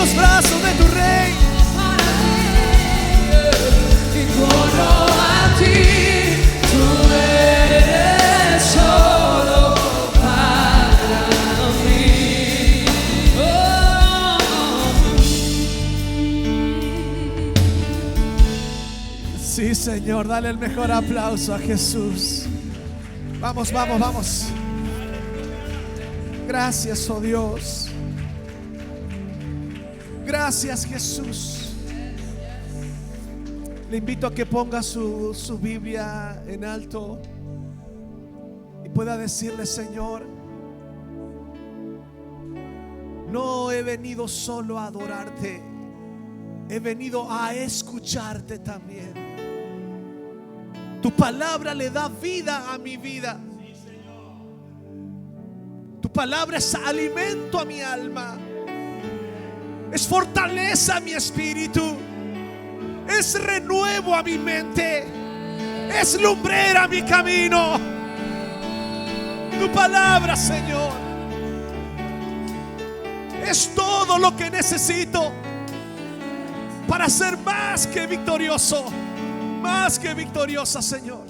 los brazos de tu Rey. Y corro a ti, tú eres solo para mí. Sí, Señor, dale el mejor aplauso a Jesús. Vamos, vamos, vamos. Gracias, oh Dios. Gracias, Jesús. Le invito a que ponga su Biblia en alto y pueda decirle: Señor, no he venido solo a adorarte, he venido a escucharte también. Tu palabra le da vida a mi vida. Tu palabra es alimento a mi alma, es fortaleza a mi espíritu, es renuevo a mi mente, es lumbrera a mi camino. Tu palabra, Señor, es todo lo que necesito para ser más que victorioso, más que victoriosa, Señor.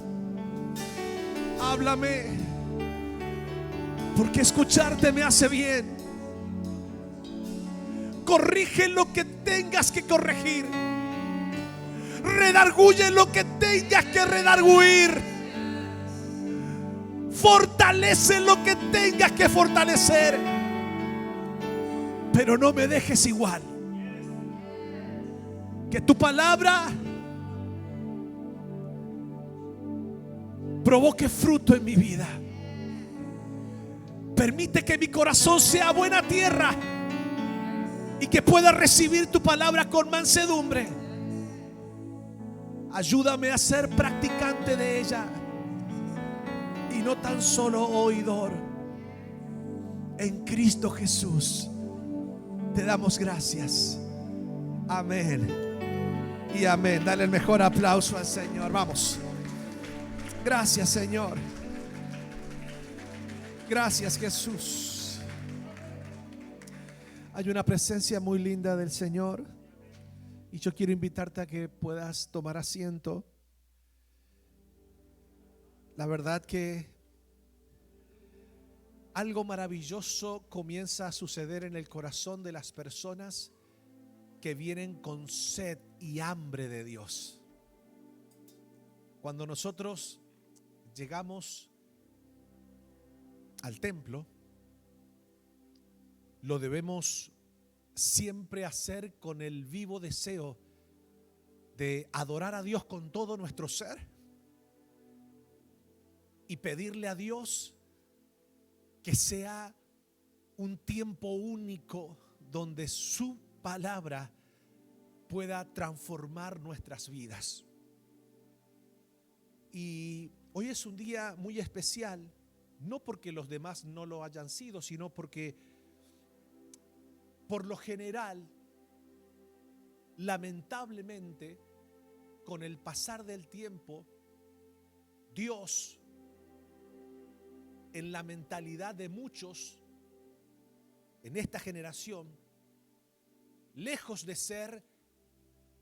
Háblame, porque escucharte me hace bien. Corrige lo que tengas que corregir, redarguye lo que tengas que redarguir, fortalece lo que tengas que fortalecer, pero no me dejes igual. Que tu palabra provoque fruto en mi vida. Permite que mi corazón sea buena tierra y que pueda recibir tu palabra con mansedumbre. Ayúdame a ser practicante de ella y no tan solo oidor. En Cristo Jesús te damos gracias. Amén y amén. Dale el mejor aplauso al Señor. Vamos. Gracias, Señor. Gracias, Jesús. Hay una presencia muy linda del Señor y yo quiero invitarte a que puedas tomar asiento. La verdad que algo maravilloso comienza a suceder en el corazón de las personas que vienen con sed y hambre de Dios. Cuando nosotros llegamos al templo, lo debemos siempre hacer con el vivo deseo de adorar a Dios con todo nuestro ser y pedirle a Dios que sea un tiempo único donde su palabra pueda transformar nuestras vidas. Y hoy es un día muy especial, no porque los demás no lo hayan sido, sino porque por lo general, lamentablemente, con el pasar del tiempo, Dios, en la mentalidad de muchos en esta generación, lejos de ser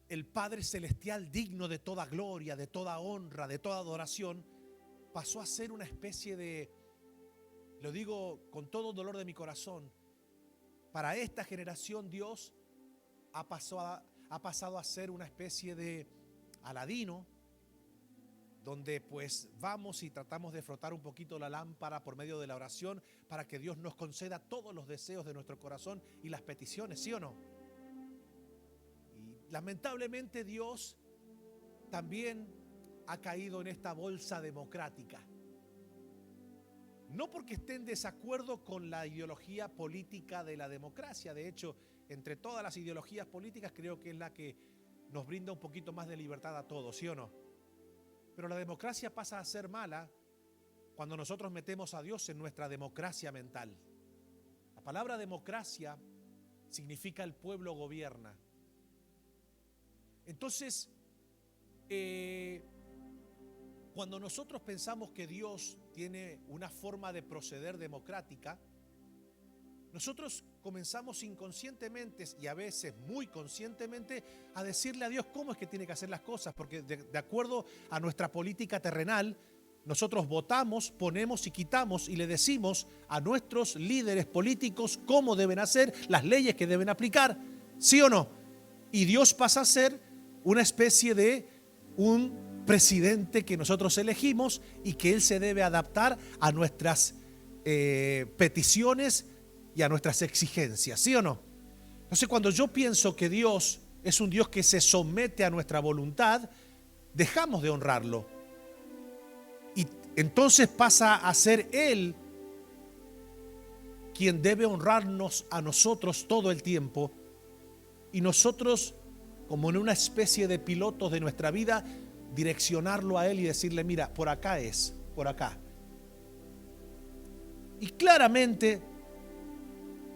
el Padre Celestial digno de toda gloria, de toda honra, de toda adoración, pasó a ser una especie de, lo digo con todo dolor de mi corazón, para esta generación Dios ha pasado a ser una especie de Aladino, donde pues vamos y tratamos de frotar un poquito la lámpara por medio de la oración para que Dios nos conceda todos los deseos de nuestro corazón y las peticiones, ¿sí o no? Y lamentablemente Dios también ha caído en esta bolsa democrática. No porque esté en desacuerdo con la ideología política de la democracia. De hecho, entre todas las ideologías políticas creo que es la que nos brinda un poquito más de libertad a todos, ¿sí o no? Pero la democracia pasa a ser mala cuando nosotros metemos a Dios en nuestra democracia mental. La palabra democracia significa el pueblo gobierna. Entonces, cuando nosotros pensamos que Dios tiene una forma de proceder democrática, nosotros comenzamos inconscientemente y a veces muy conscientemente a decirle a Dios cómo es que tiene que hacer las cosas, porque de acuerdo a nuestra política terrenal, nosotros votamos, ponemos y quitamos y le decimos a nuestros líderes políticos cómo deben hacer, las leyes que deben aplicar, ¿sí o no? Y Dios pasa a ser una especie de un presidente que nosotros elegimos y que Él se debe adaptar a nuestras peticiones y a nuestras exigencias, ¿sí o no? Entonces, cuando yo pienso que Dios es un Dios que se somete a nuestra voluntad, dejamos de honrarlo. Y entonces pasa a ser Él quien debe honrarnos a nosotros todo el tiempo. Y nosotros, como en una especie de pilotos de nuestra vida, direccionarlo a Él y decirle, mira, por acá es, por acá. Y claramente,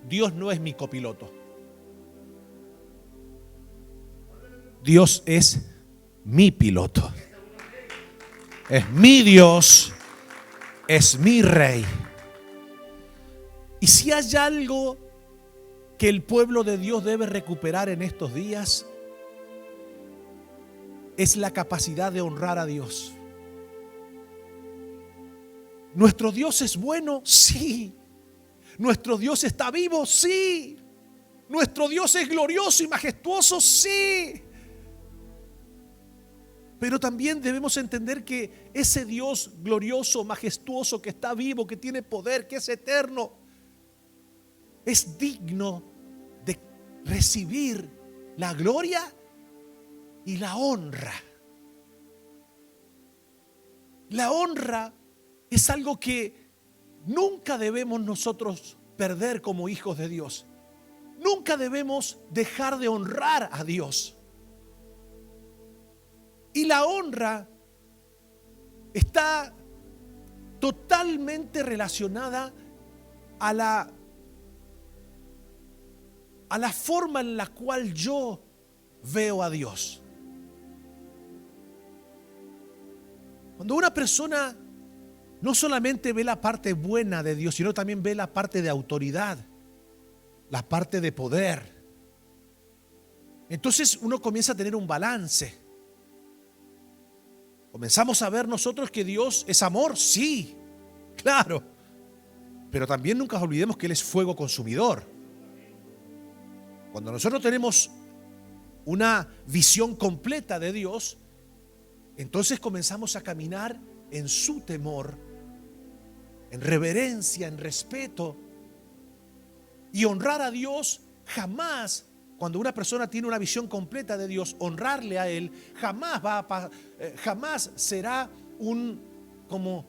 Dios no es mi copiloto. Dios es mi piloto. Es mi Dios, es mi Rey. Y si hay algo que el pueblo de Dios debe recuperar en estos días, es la capacidad de honrar a Dios. ¿Nuestro Dios es bueno? Sí. ¿Nuestro Dios está vivo? Sí. ¿Nuestro Dios es glorioso y majestuoso? Sí. Pero también debemos entender que ese Dios glorioso, majestuoso, que está vivo, que tiene poder, que es eterno, es digno de recibir la gloria y la honra. La honra es algo que nunca debemos nosotros perder como hijos de Dios. Nunca debemos dejar de honrar a Dios. Y la honra está totalmente relacionada a la forma en la cual yo veo a Dios. Cuando una persona no solamente ve la parte buena de Dios, sino también ve la parte de autoridad, la parte de poder, entonces uno comienza a tener un balance. Comenzamos a ver nosotros que Dios es amor, sí, claro, pero también nunca olvidemos que Él es fuego consumidor. Cuando nosotros tenemos una visión completa de Dios, entonces comenzamos a caminar en su temor, en reverencia, en respeto. Y honrar a Dios jamás, cuando una persona tiene una visión completa de Dios, honrarle a Él jamás será un como,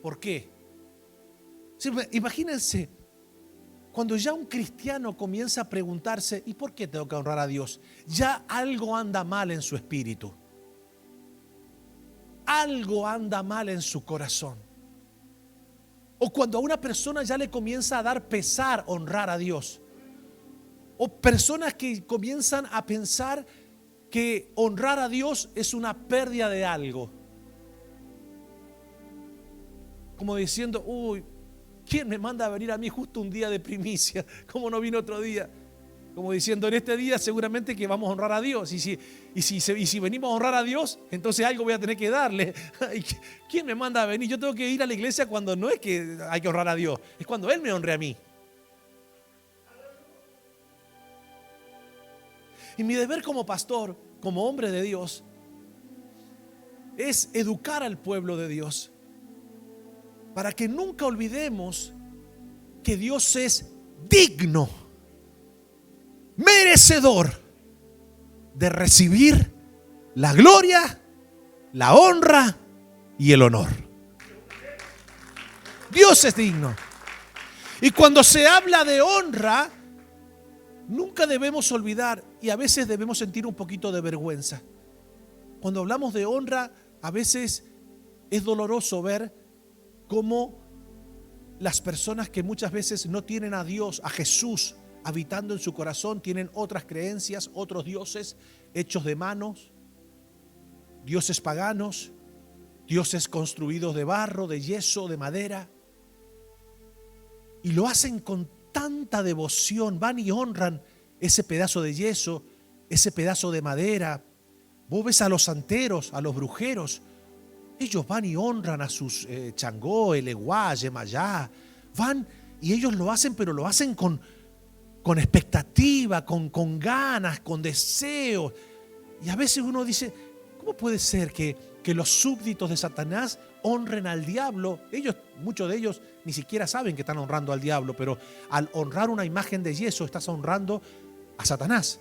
¿por qué? Sí, imagínense, cuando ya un cristiano comienza a preguntarse, ¿y por qué tengo que honrar a Dios? Ya algo anda mal en su espíritu. Algo anda mal en su corazón. O cuando a una persona ya le comienza a dar pesar honrar a Dios. O personas que comienzan a pensar que honrar a Dios es una pérdida de algo. Como diciendo, uy, ¿quién me manda a venir a mí justo un día de primicia? ¿Cómo no vino otro día? Como diciendo, en este día seguramente que vamos a honrar a Dios. Y si venimos a honrar a Dios, entonces algo voy a tener que darle. ¿Quién me manda a venir? Yo tengo que ir a la iglesia cuando no es que hay que honrar a Dios, es cuando Él me honre a mí. Y mi deber como pastor, como hombre de Dios, es educar al pueblo de Dios para que nunca olvidemos que Dios es digno, merecedor de recibir la gloria, la honra y el honor. Dios es digno. Y cuando se habla de honra, nunca debemos olvidar, y a veces debemos sentir un poquito de vergüenza. Cuando hablamos de honra, a veces es doloroso ver cómo las personas que muchas veces no tienen a Dios, a Jesús habitando en su corazón, tienen otras creencias, otros dioses hechos de manos, dioses paganos, dioses construidos de barro, de yeso, de madera, y lo hacen con tanta devoción, van y honran ese pedazo de yeso, ese pedazo de madera. Vos ves a los santeros, a los brujeros, ellos van y honran a sus Changó, Eleguá, Yemayá. Van y ellos lo hacen, pero lo hacen con expectativa, con ganas, con deseos. Y a veces uno dice, ¿cómo puede ser que los súbditos de Satanás honren al diablo? Muchos de ellos ni siquiera saben que están honrando al diablo, pero al honrar una imagen de yeso estás honrando a Satanás.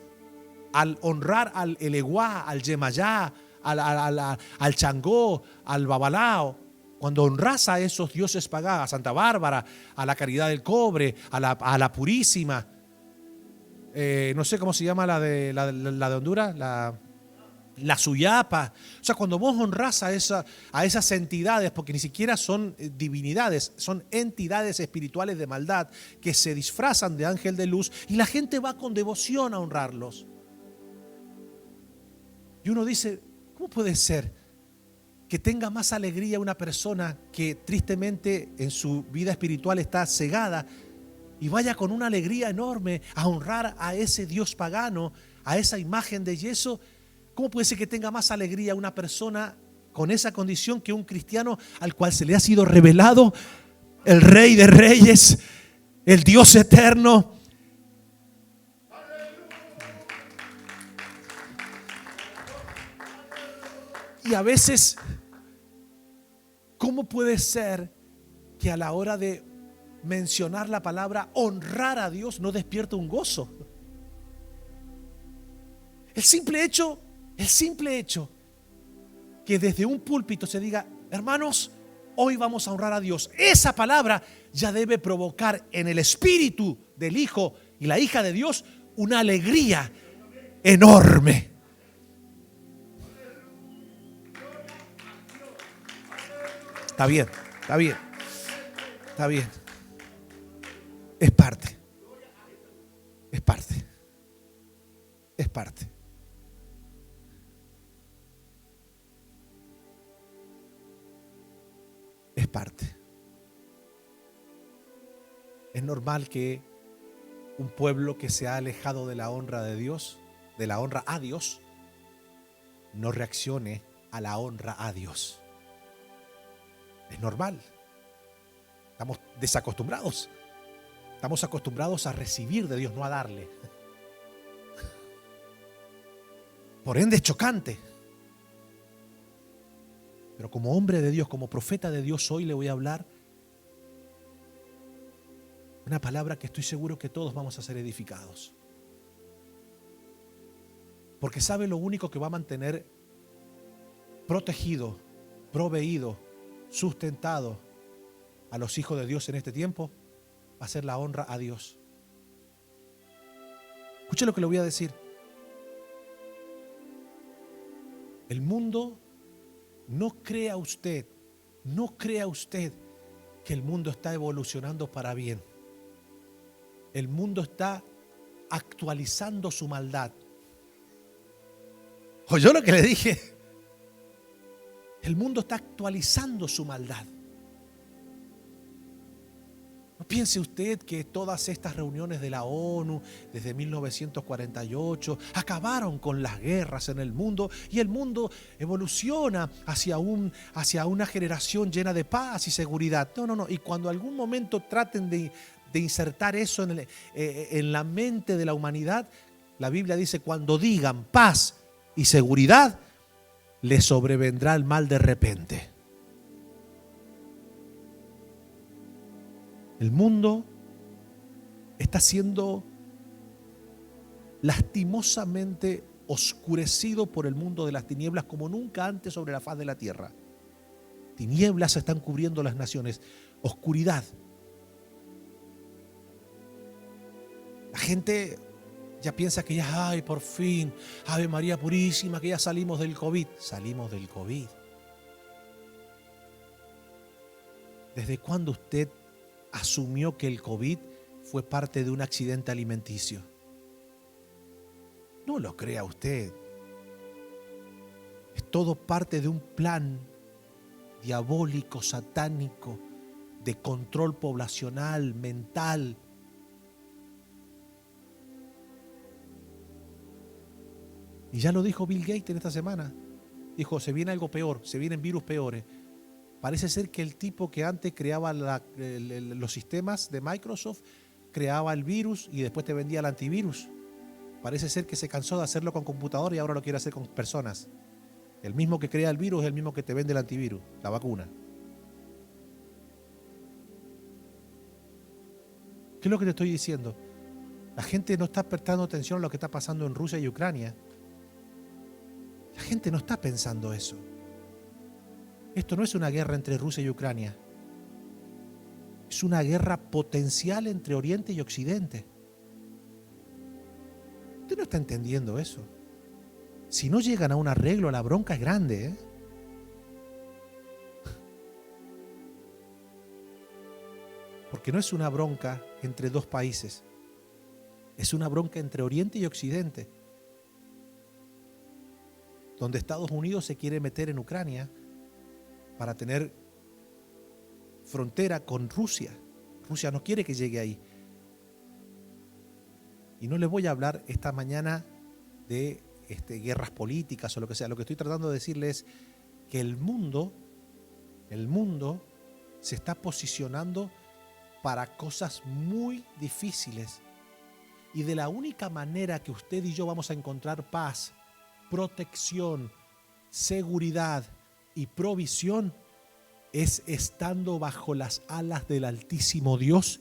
Al honrar al Eleguá, al Yemayá, al Changó, al Babalao, cuando honras a esos dioses paganos, a Santa Bárbara, a la Caridad del Cobre, a la Purísima, no sé cómo se llama la de Honduras, la Suyapa. O sea, cuando vos honrás a esas entidades, porque ni siquiera son divinidades, son entidades espirituales de maldad que se disfrazan de ángel de luz, y la gente va con devoción a honrarlos. Y uno dice, ¿cómo puede ser que tenga más alegría una persona que tristemente en su vida espiritual está cegada y vaya con una alegría enorme a honrar a ese Dios pagano, a esa imagen de yeso? ¿Cómo puede ser que tenga más alegría una persona con esa condición que un cristiano al cual se le ha sido revelado el Rey de Reyes, el Dios eterno? Y a veces, ¿cómo puede ser que a la hora de mencionar la palabra honrar a Dios no despierta un gozo? El simple hecho que desde un púlpito se diga, hermanos, hoy vamos a honrar a Dios, esa palabra ya debe provocar en el espíritu del hijo y la hija de Dios una alegría enorme. Está bien. Es parte. Es parte. Es normal que un pueblo que se ha alejado de la honra de Dios, de la honra a Dios, no reaccione a la honra a Dios. Es normal. Estamos desacostumbrados. Estamos acostumbrados a recibir de Dios, no a darle. Por ende es chocante. Pero como hombre de Dios, como profeta de Dios, hoy le voy a hablar una palabra que estoy seguro que todos vamos a ser edificados. Porque sabe lo único que va a mantener protegido, proveído, sustentado a los hijos de Dios en este tiempo, va a ser la honra a Dios. Escuche lo que le voy a decir. El mundo, no crea usted que el mundo está evolucionando para bien. El mundo está actualizando su maldad. ¿Oyó lo que le dije? El mundo está actualizando su maldad. No piense usted que todas estas reuniones de la ONU desde 1948 acabaron con las guerras en el mundo y el mundo evoluciona hacia una generación llena de paz y seguridad. No. Y cuando algún momento traten de insertar eso en la mente de la humanidad, la Biblia dice, cuando digan paz y seguridad, les sobrevendrá el mal de repente. El mundo está siendo lastimosamente oscurecido por el mundo de las tinieblas como nunca antes sobre la faz de la tierra. Tinieblas están cubriendo las naciones, oscuridad. La gente ya piensa que ya, ay, por fin, Ave María Purísima, que ya salimos del COVID. Salimos del COVID. ¿Desde cuándo usted asumió que el COVID fue parte de un accidente alimenticio? No lo crea usted. Es todo parte de un plan diabólico, satánico, de control poblacional, mental, Y ya lo dijo Bill Gates en esta semana. Dijo, se viene algo peor, se vienen virus peores. Parece ser que el tipo que antes creaba los sistemas de Microsoft, creaba el virus y después te vendía el antivirus. Parece ser que se cansó de hacerlo con computador y ahora lo quiere hacer con personas. El mismo que crea el virus es el mismo que te vende el antivirus, la vacuna. ¿Qué es lo que te estoy diciendo? La gente no está prestando atención a lo que está pasando en Rusia y Ucrania. La gente no está pensando eso. Esto no es una guerra entre Rusia y Ucrania. Es una guerra potencial entre Oriente y Occidente. Usted no está entendiendo eso. Si no llegan a un arreglo, la bronca es grande, ¿eh? Porque no es una bronca entre dos países. Es una bronca entre Oriente y Occidente. Donde Estados Unidos se quiere meter en Ucrania para tener frontera con Rusia. Rusia no quiere que llegue ahí. Y no les voy a hablar esta mañana de guerras políticas o lo que sea. Lo que estoy tratando de decirles es que el mundo se está posicionando para cosas muy difíciles. Y de la única manera que usted y yo vamos a encontrar paz, protección, seguridad y provisión es estando bajo las alas del Altísimo Dios,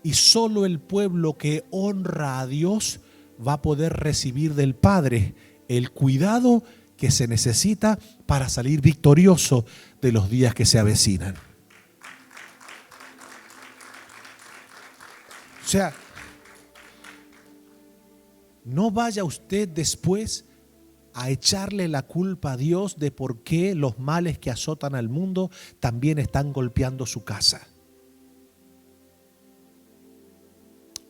y solo el pueblo que honra a Dios va a poder recibir del Padre el cuidado que se necesita para salir victorioso de los días que se avecinan. O sea, no vaya usted después a echarle la culpa a Dios de por qué los males que azotan al mundo también están golpeando su casa.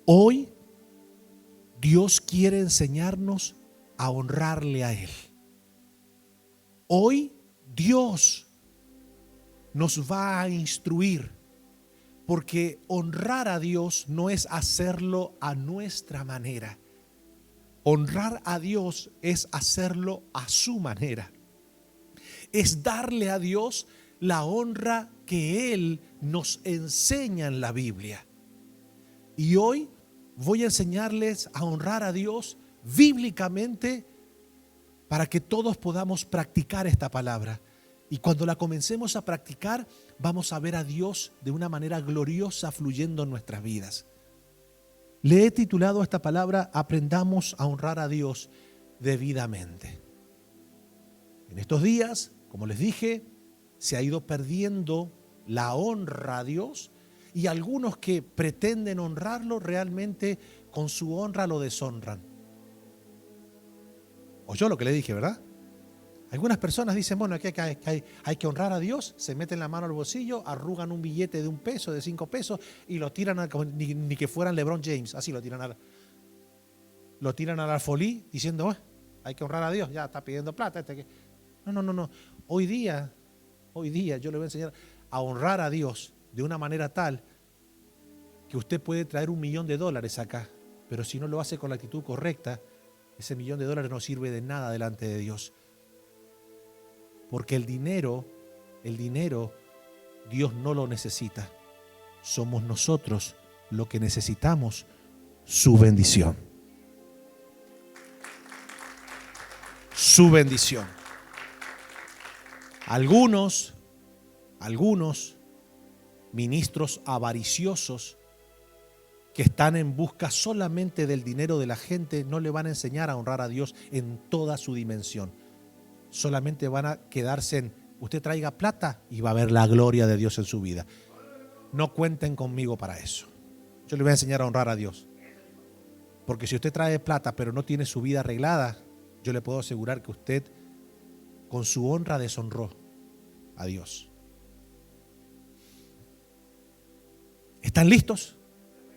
Hoy Dios quiere enseñarnos a honrarle a Él. Hoy Dios nos va a instruir, porque honrar a Dios no es hacerlo a nuestra manera. Honrar a Dios es hacerlo a su manera. Es darle a Dios la honra que Él nos enseña en la Biblia. Y hoy voy a enseñarles a honrar a Dios bíblicamente para que todos podamos practicar esta palabra. Y cuando la comencemos a practicar, vamos a ver a Dios de una manera gloriosa fluyendo en nuestras vidas. Le he titulado a esta palabra: aprendamos a honrar a Dios debidamente. En estos días, como les dije, se ha ido perdiendo la honra a Dios, y algunos que pretenden honrarlo realmente con su honra lo deshonran. Oyó lo que le dije, ¿verdad? Algunas personas dicen, bueno, aquí hay que honrar a Dios, se meten la mano al bolsillo, arrugan un billete de $1, de $5 y lo tiran ni que fueran LeBron James, así lo tiran al alfolí diciendo, hay que honrar a Dios, ya está pidiendo plata. No. Hoy día yo le voy a enseñar a honrar a Dios de una manera tal que usted puede traer $1 millón acá, pero si no lo hace con la actitud correcta, ese $1 millón no sirve de nada delante de Dios. Porque el dinero, Dios no lo necesita. Somos nosotros lo que necesitamos, su bendición. Su bendición. Algunos ministros avariciosos que están en busca solamente del dinero de la gente no le van a enseñar a honrar a Dios en toda su dimensión. Solamente van a quedarse en, usted traiga plata y va a ver la gloria de Dios en su vida. No cuenten conmigo para eso. Yo le voy a enseñar a honrar a Dios. Porque si usted trae plata pero no tiene su vida arreglada, yo le puedo asegurar que usted con su honra deshonró a Dios. ¿Están listos?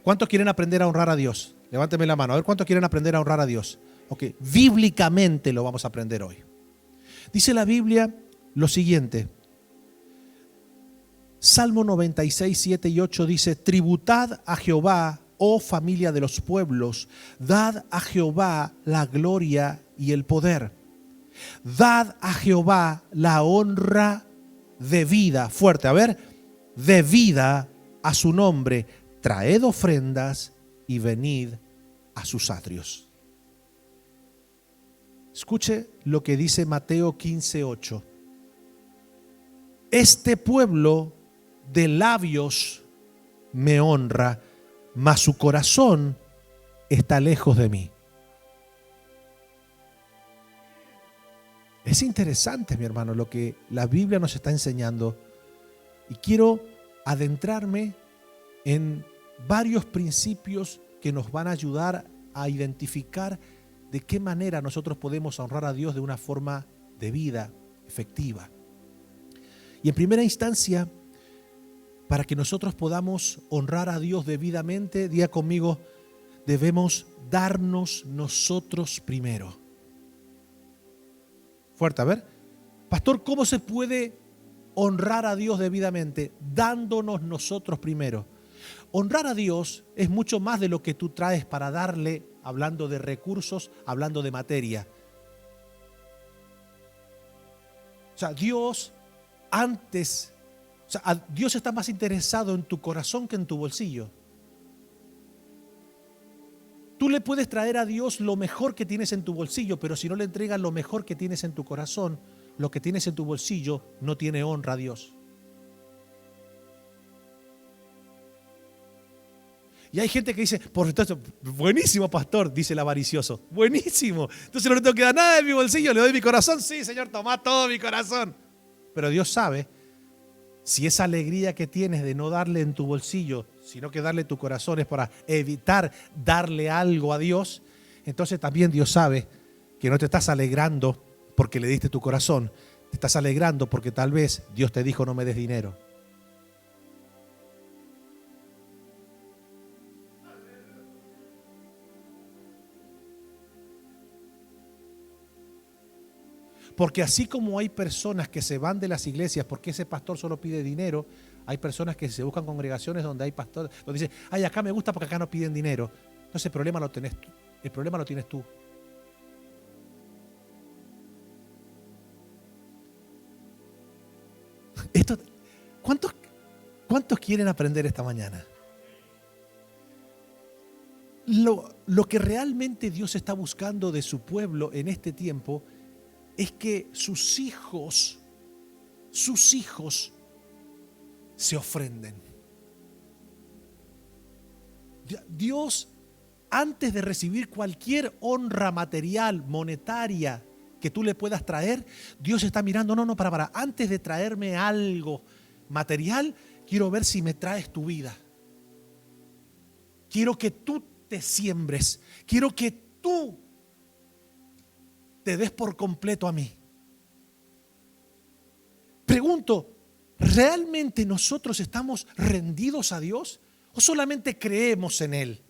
¿Cuántos quieren aprender a honrar a Dios? Levánteme la mano. A ver, ¿cuántos quieren aprender a honrar a Dios? Ok, bíblicamente lo vamos a aprender hoy. Dice la Biblia lo siguiente. Salmo 96, 7 y 8 dice: tributad a Jehová, oh familia de los pueblos, dad a Jehová la gloria y el poder. Dad a Jehová la honra debida, fuerte, a ver, debida a su nombre. Traed ofrendas y venid a sus atrios. Escuche lo que dice Mateo 15:8. Este pueblo de labios me honra, mas su corazón está lejos de mí. Es interesante, mi hermano, lo que la Biblia nos está enseñando. Y quiero adentrarme en varios principios que nos van a ayudar a identificar de qué manera nosotros podemos honrar a Dios de una forma debida, efectiva. Y en primera instancia, para que nosotros podamos honrar a Dios debidamente, diga conmigo, debemos darnos nosotros primero. Fuerte, a ver. Pastor, ¿cómo se puede honrar a Dios debidamente? Dándonos nosotros primero. Honrar a Dios es mucho más de lo que tú traes para darle, hablando de recursos, hablando de materia. O sea, Dios está más interesado en tu corazón que en tu bolsillo. Tú le puedes traer a Dios lo mejor que tienes en tu bolsillo, pero si no le entregas lo mejor que tienes en tu corazón, lo que tienes en tu bolsillo no tiene honra a Dios. Y hay gente que dice, por entonces, buenísimo pastor, dice el avaricioso, buenísimo. Entonces no le tengo que dar nada de mi bolsillo, le doy mi corazón. Sí, Señor, toma todo mi corazón. Pero Dios sabe, si esa alegría que tienes de no darle en tu bolsillo, sino que darle tu corazón es para evitar darle algo a Dios, entonces también Dios sabe que no te estás alegrando porque le diste tu corazón, te estás alegrando porque tal vez Dios te dijo no me des dinero. Porque así como hay personas que se van de las iglesias porque ese pastor solo pide dinero, hay personas que se buscan congregaciones donde hay pastores, donde dicen, ay, acá me gusta porque acá no piden dinero. Entonces el problema lo tienes tú. ¿Cuántos quieren aprender esta mañana? Lo que realmente Dios está buscando de su pueblo en este tiempo es que sus hijos se ofrenden. Dios, antes de recibir cualquier honra material, monetaria que tú le puedas traer, Dios está mirando, para, antes de traerme algo material, quiero ver si me traes tu vida. Quiero que tú te siembres, quiero que tú te des por completo a mí. Pregunto, ¿realmente nosotros estamos rendidos a Dios o solamente creemos en Él?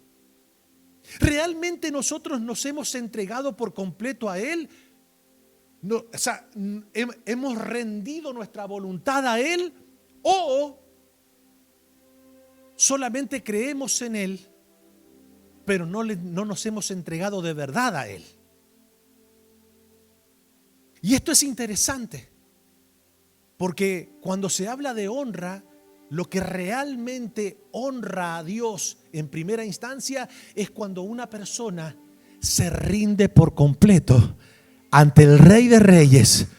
¿Realmente nosotros nos hemos entregado por completo a Él? No, ¿hemos rendido nuestra voluntad a Él o solamente creemos en Él, pero no nos hemos entregado de verdad a Él? Y esto es interesante, porque cuando se habla de honra, lo que realmente honra a Dios en primera instancia es cuando una persona se rinde por completo ante el Rey de Reyes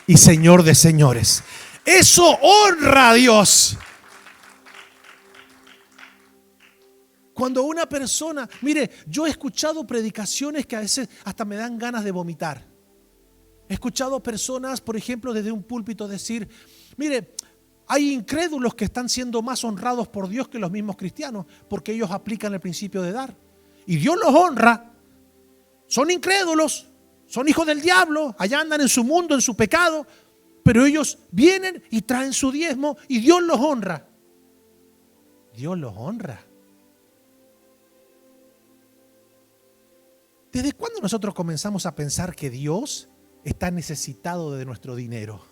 y Señor de Señores. Eso honra a Dios. Cuando una persona, mire, yo he escuchado predicaciones que a veces hasta me dan ganas de vomitar. He escuchado personas, por ejemplo, desde un púlpito decir, mire, hay incrédulos que están siendo más honrados por Dios que los mismos cristianos, porque ellos aplican el principio de dar. Y Dios los honra. Son incrédulos, son hijos del diablo, allá andan en su mundo, en su pecado, pero ellos vienen y traen su diezmo y Dios los honra. Dios los honra. ¿Desde cuándo nosotros comenzamos a pensar que Dios está necesitado de nuestro dinero?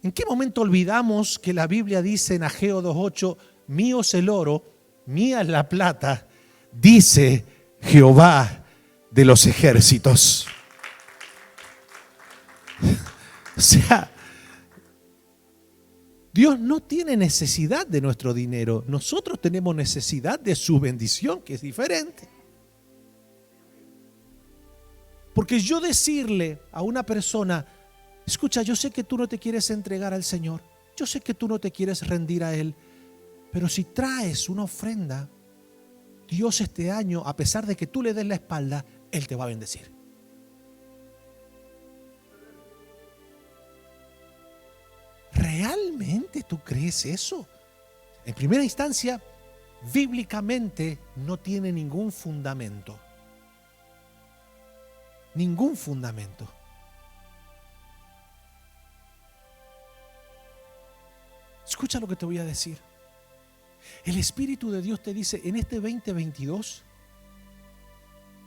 ¿En qué momento olvidamos que la Biblia dice en Ageo 2:8, mío es el oro, mía es la plata, dice Jehová de los ejércitos. O sea, Dios no tiene necesidad de nuestro dinero. Nosotros tenemos necesidad de su bendición, que es diferente. Porque yo decirle a una persona, escucha, yo sé que tú no te quieres entregar al Señor, yo sé que tú no te quieres rendir a Él, pero si traes una ofrenda, Dios este año, a pesar de que tú le des la espalda, Él te va a bendecir. ¿Realmente tú crees eso? En primera instancia, bíblicamente no tiene ningún fundamento. Ningún fundamento. Escucha lo que te voy a decir. El Espíritu de Dios te dice, en este 2022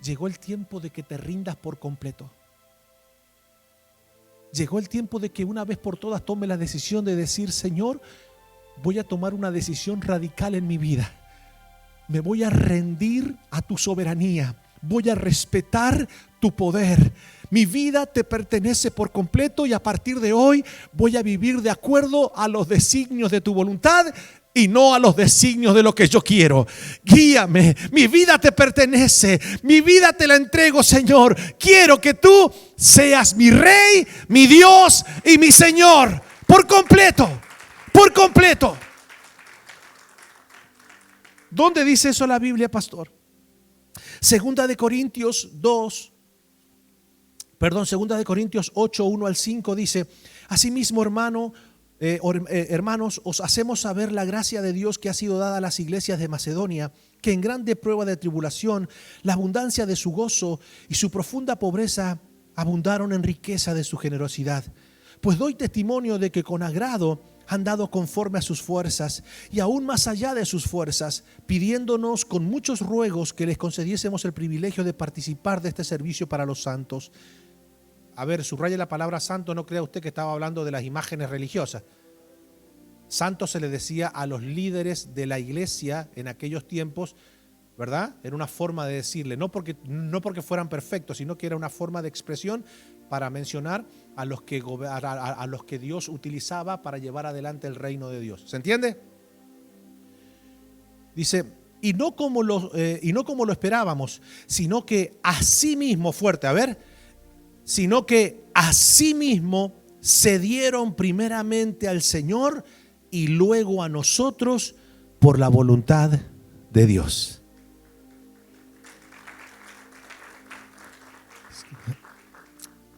llegó el tiempo de que te rindas por completo. Llegó el tiempo de que una vez por todas tome la decisión de decir, Señor, voy a tomar una decisión radical en mi vida. Me voy a rendir a tu soberanía. Voy a respetar tu poder. Mi vida te pertenece por completo y a partir de hoy voy a vivir de acuerdo a los designios de tu voluntad y no a los designios de lo que yo quiero. Guíame, mi vida te pertenece, mi vida te la entrego, Señor. Quiero que tú seas mi Rey, mi Dios y mi Señor, por completo, por completo. ¿Dónde dice eso la Biblia, pastor? Segunda de Corintios 8, 1 al 5 dice, asimismo, hermanos, os hacemos saber la gracia de Dios que ha sido dada a las iglesias de Macedonia, que en grande prueba de tribulación, la abundancia de su gozo y su profunda pobreza abundaron en riqueza de su generosidad. Pues doy testimonio de que con agrado han dado conforme a sus fuerzas y aún más allá de sus fuerzas, pidiéndonos con muchos ruegos que les concediésemos el privilegio de participar de este servicio para los santos. A ver, subraye la palabra santo, no crea usted que estaba hablando de las imágenes religiosas. Santo se le decía a los líderes de la iglesia en aquellos tiempos, ¿verdad? Era una forma de decirle, no porque fueran perfectos, sino que era una forma de expresión para mencionar a los que Dios utilizaba para llevar adelante el reino de Dios. ¿Se entiende? Dice, y no como lo esperábamos, sino que asimismo, fuerte, a ver, sino que asimismo se dieron primeramente al Señor y luego a nosotros por la voluntad de Dios.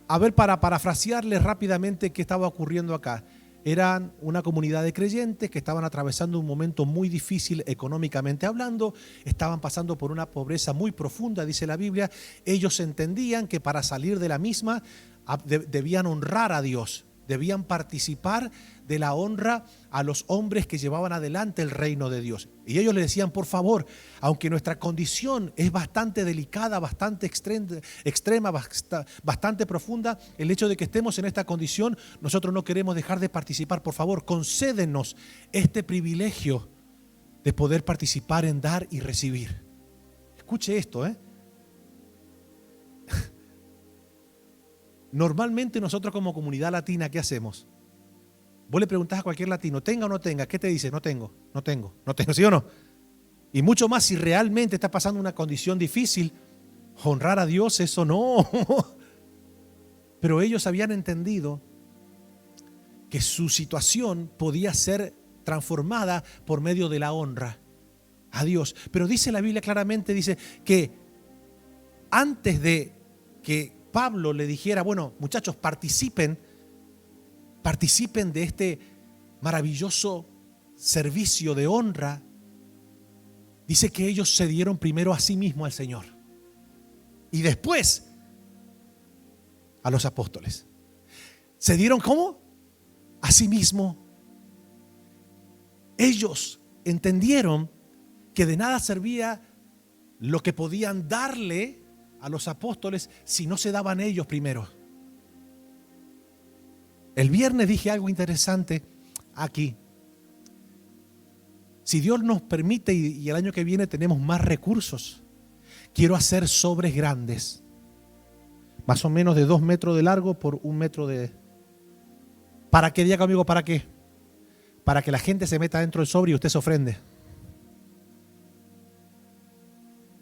A ver, para parafrasearles rápidamente qué estaba ocurriendo acá. Eran una comunidad de creyentes que estaban atravesando un momento muy difícil económicamente hablando, estaban pasando por una pobreza muy profunda, dice la Biblia. Ellos entendían que para salir de la misma debían honrar a Dios, debían participar de la honra a los hombres que llevaban adelante el reino de Dios. Y ellos le decían, por favor, aunque nuestra condición es bastante delicada, bastante extrema, bastante profunda, el hecho de que estemos en esta condición, nosotros no queremos dejar de participar. Por favor, concédenos este privilegio de poder participar en dar y recibir. Escuche esto, Normalmente nosotros como comunidad latina, ¿qué hacemos? Vos le preguntás a cualquier latino, tenga o no tenga, ¿qué te dice? No tengo, ¿sí o no? Y mucho más si realmente está pasando una condición difícil, honrar a Dios, eso no. Pero ellos habían entendido que su situación podía ser transformada por medio de la honra a Dios. Pero dice la Biblia claramente, dice que antes de que Pablo le dijera, bueno, muchachos, participen de este maravilloso servicio de honra, dice que ellos se dieron primero a sí mismos al Señor y después a los apóstoles. ¿Se dieron cómo? A sí mismos. Ellos entendieron que de nada servía lo que podían darle a los apóstoles si no se daban ellos primero. El viernes dije algo interesante aquí. Si Dios nos permite y el año que viene tenemos más recursos, Quiero hacer sobres grandes, más o menos de 2 metros de largo por 1 metro de... ¿Para qué? Diga conmigo, ¿para qué? Para que la gente se meta dentro del sobre y usted se ofrende.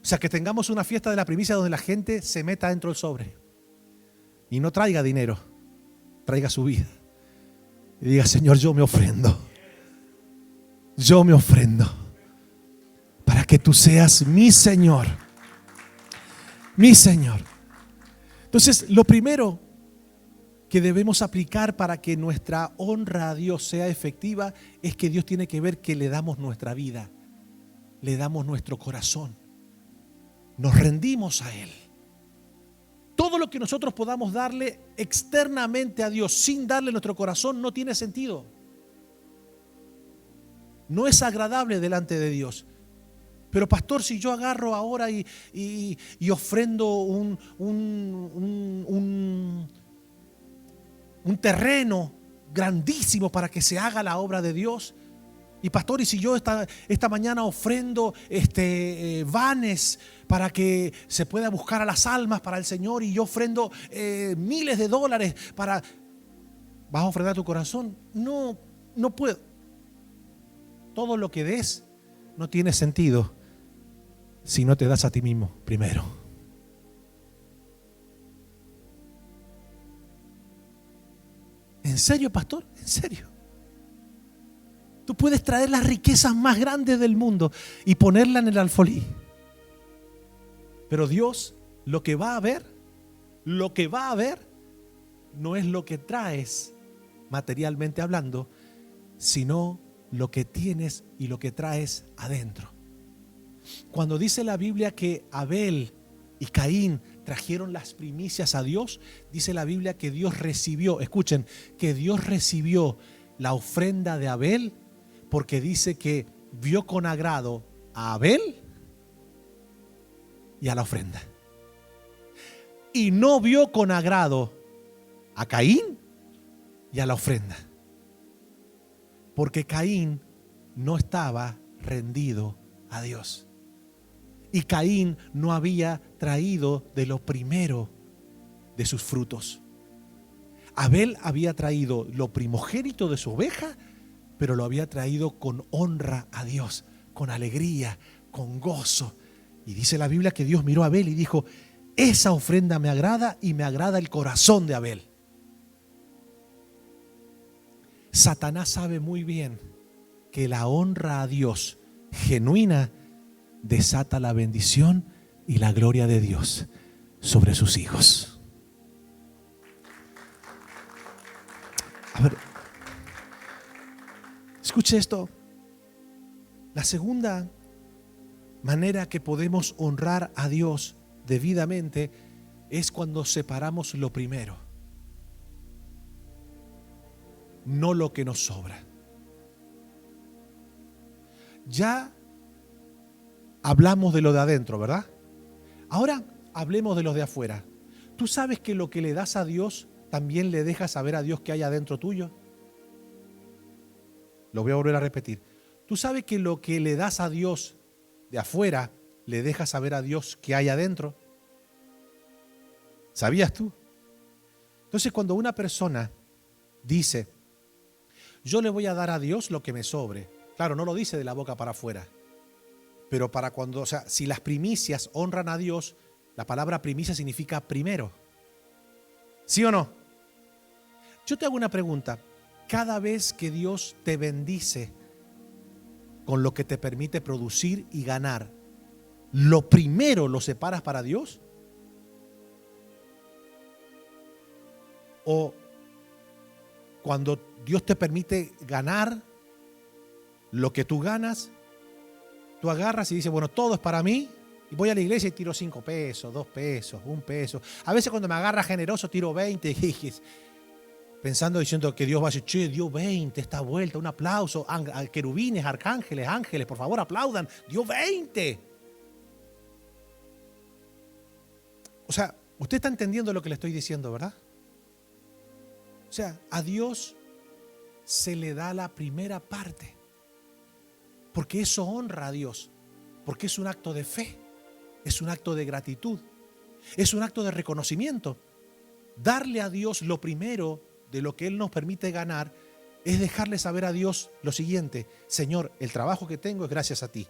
O sea, que tengamos una fiesta de la primicia donde la gente se meta dentro del sobre. Y no traiga dinero, traiga su vida. Y diga, Señor, yo me ofrendo. Yo me ofrendo. Para que tú seas mi Señor. Mi Señor. Entonces, lo primero que debemos aplicar para que nuestra honra a Dios sea efectiva es que Dios tiene que ver que le damos nuestra vida, le damos nuestro corazón, nos rendimos a Él. Todo lo que nosotros podamos darle externamente a Dios sin darle nuestro corazón no tiene sentido. No es agradable delante de Dios. Pero pastor, si yo agarro ahora y ofrendo un terreno grandísimo para que se haga la obra de Dios. Y pastor, y si yo esta mañana ofrendo vanes para que se pueda buscar a las almas para el Señor, y yo ofrendo miles de dólares para... ¿Vas a ofrendar tu corazón? No, no puedo. Todo lo que des no tiene sentido si no te das a ti mismo primero. ¿En serio, pastor? ¿En serio? Tú puedes traer las riquezas más grandes del mundo y ponerla en el alfolí. Pero Dios, lo que va a ver no es lo que traes materialmente hablando, sino lo que tienes y lo que traes adentro. Cuando dice la Biblia que Abel y Caín trajeron las primicias a Dios, dice la Biblia que Dios recibió, escuchen, que Dios recibió la ofrenda de Abel, porque dice que vio con agrado a Abel y a la ofrenda. Y no vio con agrado a Caín y a la ofrenda, porque Caín no estaba rendido a Dios. Y Caín no había traído de lo primero de sus frutos. Abel había traído lo primogénito de su oveja, pero lo había traído con honra a Dios, con alegría, con gozo. Y dice la Biblia que Dios miró a Abel y dijo: esa ofrenda me agrada, y me agrada el corazón de Abel. Satanás sabe muy bien que la honra a Dios genuina desata la bendición y la gloria de Dios sobre sus hijos. A ver, escuche esto. La segunda manera que podemos honrar a Dios debidamente es cuando separamos lo primero, no lo que nos sobra. Ya hablamos de lo de adentro, ¿verdad? Ahora hablemos de los de afuera. ¿Tú sabes que lo que le das a Dios también le dejas saber a Dios que hay adentro tuyo? Lo voy a volver a repetir. ¿Tú sabes que lo que le das a Dios de afuera le dejas saber a Dios que hay adentro? ¿Sabías tú? Entonces, cuando una persona dice: yo le voy a dar a Dios lo que me sobre, claro, no lo dice de la boca para afuera. Pero para cuando, o sea, si las primicias honran a Dios, la palabra primicia significa primero. ¿Sí o no? Yo te hago una pregunta. Cada vez que Dios te bendice con lo que te permite producir y ganar, ¿lo primero lo separas para Dios? ¿O cuando Dios te permite ganar lo que tú ganas, tú agarras y dices: bueno, todo es para mí, y voy a la iglesia y tiro 5 pesos, 2 pesos, 1 peso. A veces cuando me agarra generoso tiro 20, pensando, diciendo que Dios va a decir: che, dio 20 esta vuelta, un aplauso. Querubines, arcángeles, ángeles, por favor aplaudan, dio 20. O sea, usted está entendiendo lo que le estoy diciendo, ¿verdad? O sea, a Dios se le da la primera parte, porque eso honra a Dios, porque es un acto de fe. es un acto de gratitud, es un acto de reconocimiento. Darle a Dios lo primero de lo que Él nos permite ganar es dejarle saber a Dios lo siguiente: Señor, el trabajo que tengo es gracias a ti.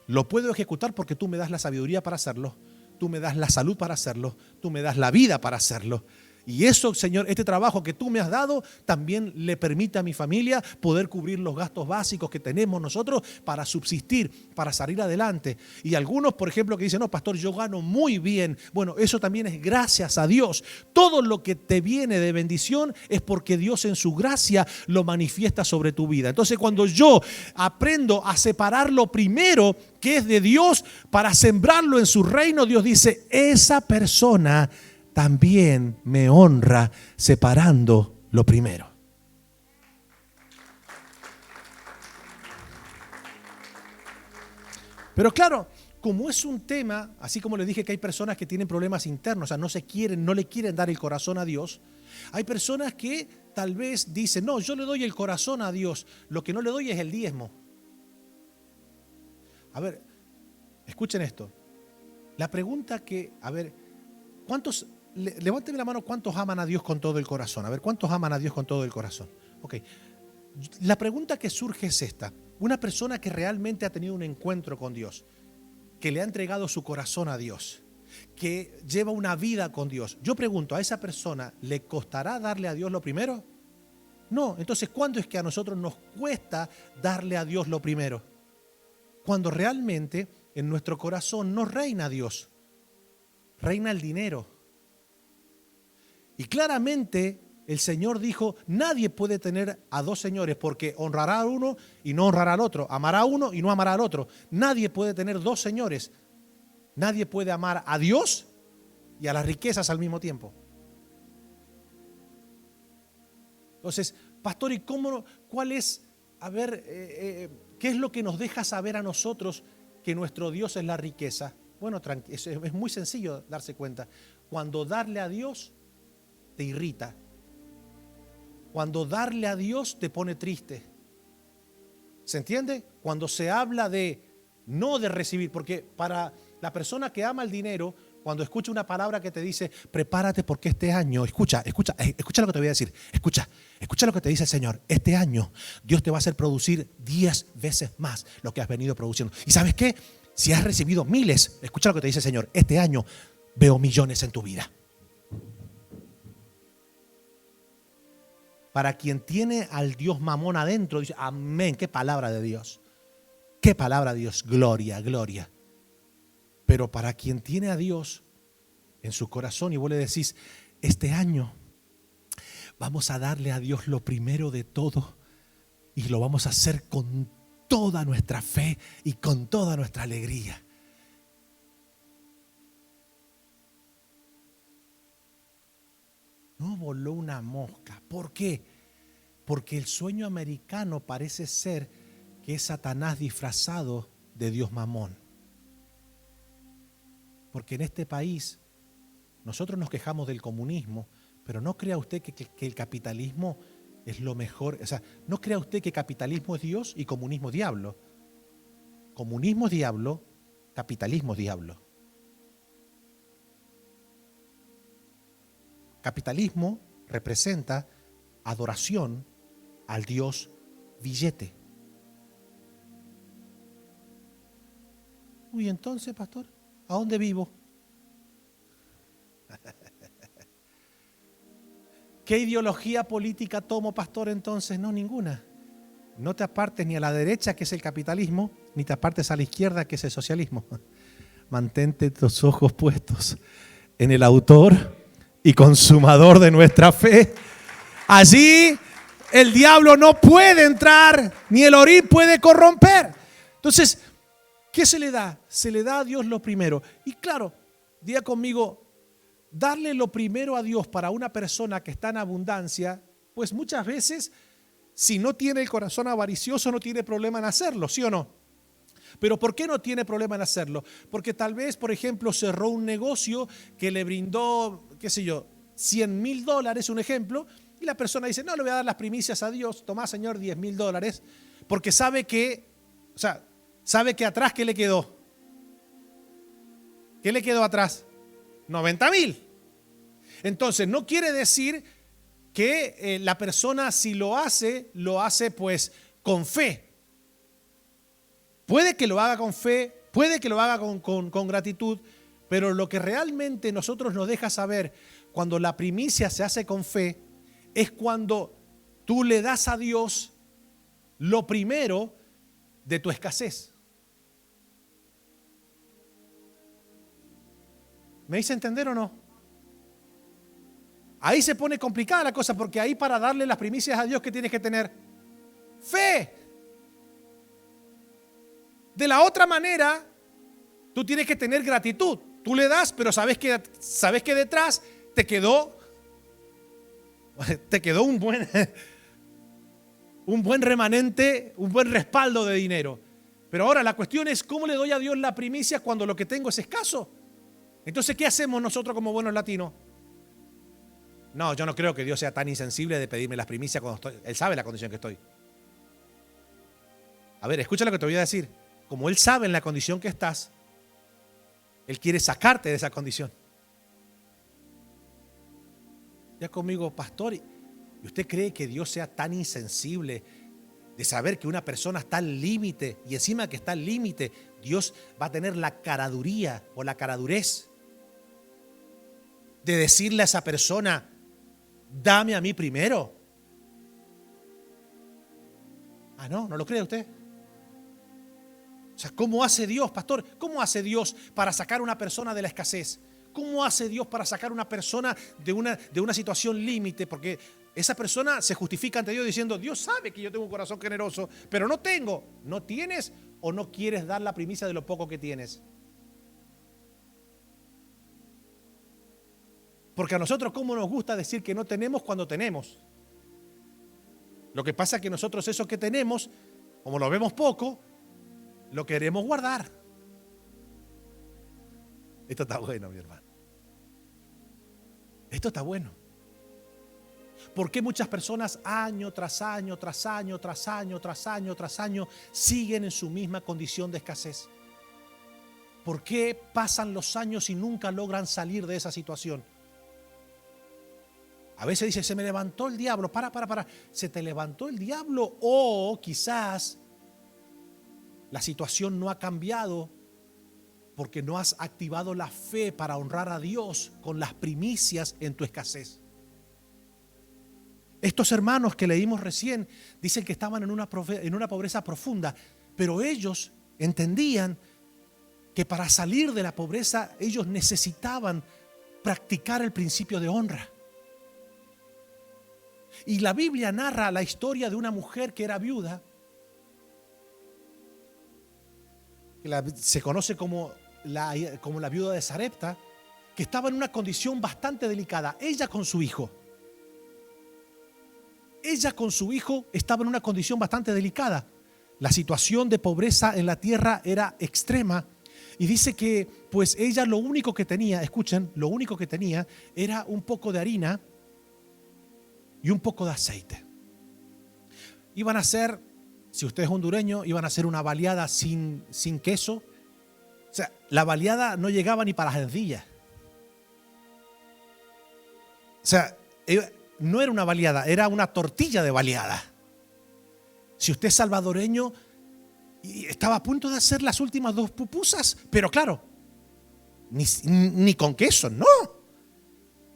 Lo puedo ejecutar porque tú me das la sabiduría para hacerlo, tú me das la salud para hacerlo, tú me das la vida para hacerlo. Y eso, Señor, este trabajo que tú me has dado también le permite a mi familia poder cubrir los gastos básicos que tenemos nosotros para subsistir, para salir adelante. Y algunos, por ejemplo, que dicen: no, pastor, yo gano muy bien. Bueno, eso también es gracias a Dios. Todo lo que te viene de bendición es porque Dios en su gracia lo manifiesta sobre tu vida. Entonces, cuando yo aprendo a separar lo primero que es de Dios para sembrarlo en su reino, Dios dice: esa persona también me honra separando lo primero. Pero claro, como es un tema, así como les dije que hay personas que tienen problemas internos, o sea, no le quieren dar el corazón a Dios, hay personas que tal vez dicen: no, yo le doy el corazón a Dios, lo que no le doy es el diezmo. A ver, escuchen esto. La pregunta que, a ver, ¿cuántos... Levánteme la mano, ¿cuántos aman a Dios con todo el corazón? A ver, ¿cuántos aman a Dios con todo el corazón? Ok. La pregunta que surge es esta: una persona que realmente ha tenido un encuentro con Dios, que le ha entregado su corazón a Dios, que lleva una vida con Dios. Yo pregunto, ¿a esa persona le costará darle a Dios lo primero? No. Entonces, ¿cuándo es que a nosotros nos cuesta darle a Dios lo primero? Cuando realmente en nuestro corazón no reina Dios, reina el dinero. Y claramente el Señor dijo: nadie puede tener a dos señores, porque honrará a uno y no honrará al otro, amará a uno y no amará al otro. Nadie puede tener dos señores. Nadie puede amar a Dios y a las riquezas al mismo tiempo. Entonces, pastor, ¿y cuál es, a ver, qué es lo que nos deja saber a nosotros que nuestro Dios es la riqueza? Bueno, es muy sencillo darse cuenta. Cuando darle a Dios te irrita, cuando darle a Dios te pone triste. ¿Se entiende? Cuando se habla no de recibir, porque para la persona que ama el dinero, cuando escucha una palabra que te dice: prepárate porque este año, escucha lo que te voy a decir, escucha lo que te dice el Señor: este año Dios te va a hacer producir 10 veces más lo que has venido produciendo. ¿Y sabes qué? Si has recibido miles, escucha lo que te dice el Señor: este año veo millones en tu vida. Para quien tiene al Dios mamón adentro, dice: amén, qué palabra de Dios. Qué palabra de Dios, gloria, gloria. Pero para quien tiene a Dios en su corazón y vos le decís: este año vamos a darle a Dios lo primero de todo y lo vamos a hacer con toda nuestra fe y con toda nuestra alegría. No voló una mosca. ¿Por qué? Porque el sueño americano parece ser que es Satanás disfrazado de Dios mamón. Porque en este país nosotros nos quejamos del comunismo, pero no crea usted que el capitalismo es lo mejor. O sea, no crea usted que capitalismo es Dios y comunismo es diablo. Comunismo es diablo, capitalismo es diablo. Capitalismo representa adoración al Dios billete. Uy, entonces, pastor, ¿a dónde vivo? ¿Qué ideología política tomo, pastor, entonces? No, ninguna. No te apartes ni a la derecha, que es el capitalismo, ni te apartes a la izquierda, que es el socialismo. Mantente tus ojos puestos en el autor y consumador de nuestra fe. Allí el diablo no puede entrar, ni el orín puede corromper. Entonces, ¿qué se le da? Se le da a Dios lo primero. Y claro, diga conmigo, darle lo primero a Dios para una persona que está en abundancia, pues muchas veces, si no tiene el corazón avaricioso, no tiene problema en hacerlo, ¿sí o no? Pero ¿por qué no tiene problema en hacerlo? Porque tal vez, por ejemplo, cerró un negocio que le brindó, qué sé yo, $100,000, un ejemplo, y la persona dice: no, le voy a dar las primicias a Dios, tomá, Señor, $10,000, porque sabe que atrás, ¿qué le quedó? ¿Qué le quedó atrás? 90,000. Entonces, no quiere decir que la persona, si lo hace pues con fe. Puede que lo haga con fe, puede que lo haga con gratitud, pero lo que realmente nosotros nos deja saber cuando la primicia se hace con fe es cuando tú le das a Dios lo primero de tu escasez. ¿Me hice entender o no? Ahí se pone complicada la cosa, porque ahí para darle las primicias a Dios, ¿qué tienes que tener? Fe. De la otra manera, tú tienes que tener gratitud. Tú le das, pero sabes que detrás te quedó un buen remanente, un buen respaldo de dinero. Pero ahora la cuestión es, ¿cómo le doy a Dios la primicia cuando lo que tengo es escaso? Entonces, ¿qué hacemos nosotros como buenos latinos? No, yo no creo que Dios sea tan insensible de pedirme las primicias cuando estoy. Él sabe la condición que estoy. A ver, escucha lo que te voy a decir. Como Él sabe en la condición que estás, Él quiere sacarte de esa condición. Ya conmigo, pastor, ¿y usted cree que Dios sea tan insensible de saber que una persona está al límite, y encima que está al límite, Dios va a tener la caraduría o la caradurez de decirle a esa persona, dame a mí primero? Ah, no lo cree usted. O sea, ¿cómo hace Dios, pastor? ¿Cómo hace Dios para sacar a una persona de la escasez? ¿Cómo hace Dios para sacar a una persona de una situación límite? Porque esa persona se justifica ante Dios diciendo, Dios sabe que yo tengo un corazón generoso, pero no tengo. ¿No tienes o no quieres dar la primicia de lo poco que tienes? Porque a nosotros, ¿cómo nos gusta decir que no tenemos cuando tenemos? Lo que pasa es que nosotros eso que tenemos, como lo vemos poco, lo queremos guardar. Esto está bueno, mi hermano. Esto está bueno. ¿Por qué muchas personas año tras año, tras año, tras año, tras año, tras año siguen en su misma condición de escasez? ¿Por qué pasan los años y nunca logran salir de esa situación? A veces dice, se me levantó el diablo. Para. ¿Se te levantó el diablo? O quizás la situación no ha cambiado porque no has activado la fe para honrar a Dios con las primicias en tu escasez. Estos hermanos que leímos recién dicen que estaban en una pobreza profunda, pero ellos entendían que para salir de la pobreza ellos necesitaban practicar el principio de honra. Y la Biblia narra la historia de una mujer que era viuda, que se conoce como la viuda de Sarepta, que estaba en una condición bastante delicada. Ella con su hijo estaba en una condición bastante delicada. La situación de pobreza en la tierra era extrema. Y dice que pues ella lo único que tenía, escuchen, lo único que tenía era un poco de harina y un poco de aceite. Iban a hacer, si usted es hondureño, iban a hacer una baleada sin queso. O sea, la baleada no llegaba ni para las sencillas. O sea, no era una baleada, era una tortilla de baleada. Si usted es salvadoreño, y estaba a punto de hacer las últimas 2 pupusas, pero claro, ni con queso, no.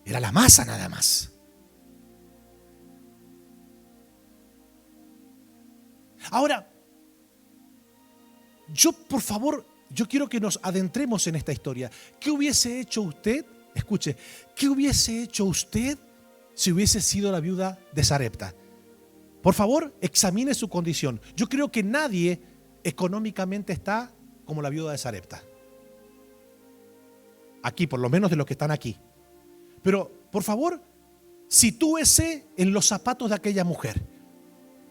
Era la masa nada más. Ahora, por favor, yo quiero que nos adentremos en esta historia. ¿Qué hubiese hecho usted? Escuche, ¿qué hubiese hecho usted si hubiese sido la viuda de Sarepta? Por favor, examine su condición. Yo creo que nadie económicamente está como la viuda de Sarepta. Aquí, por lo menos de los que están aquí. Pero, por favor, sitúese en los zapatos de aquella mujer.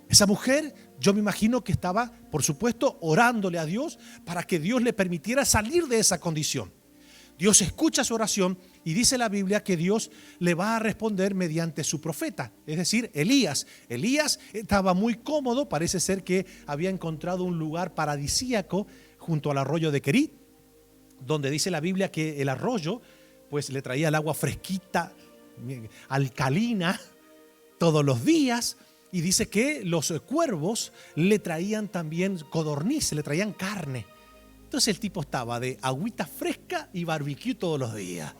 Esa mujer, yo me imagino que estaba, por supuesto, orándole a Dios para que Dios le permitiera salir de esa condición. Dios escucha su oración y dice la Biblia que Dios le va a responder mediante su profeta, es decir, Elías. Elías estaba muy cómodo, parece ser que había encontrado un lugar paradisíaco junto al arroyo de Querit. donde dice la Biblia que el arroyo pues le traía el agua fresquita, alcalina, todos los días. Y dice que los cuervos le traían también codornices, le traían carne. Entonces el tipo estaba de agüita fresca y barbecue todos los días.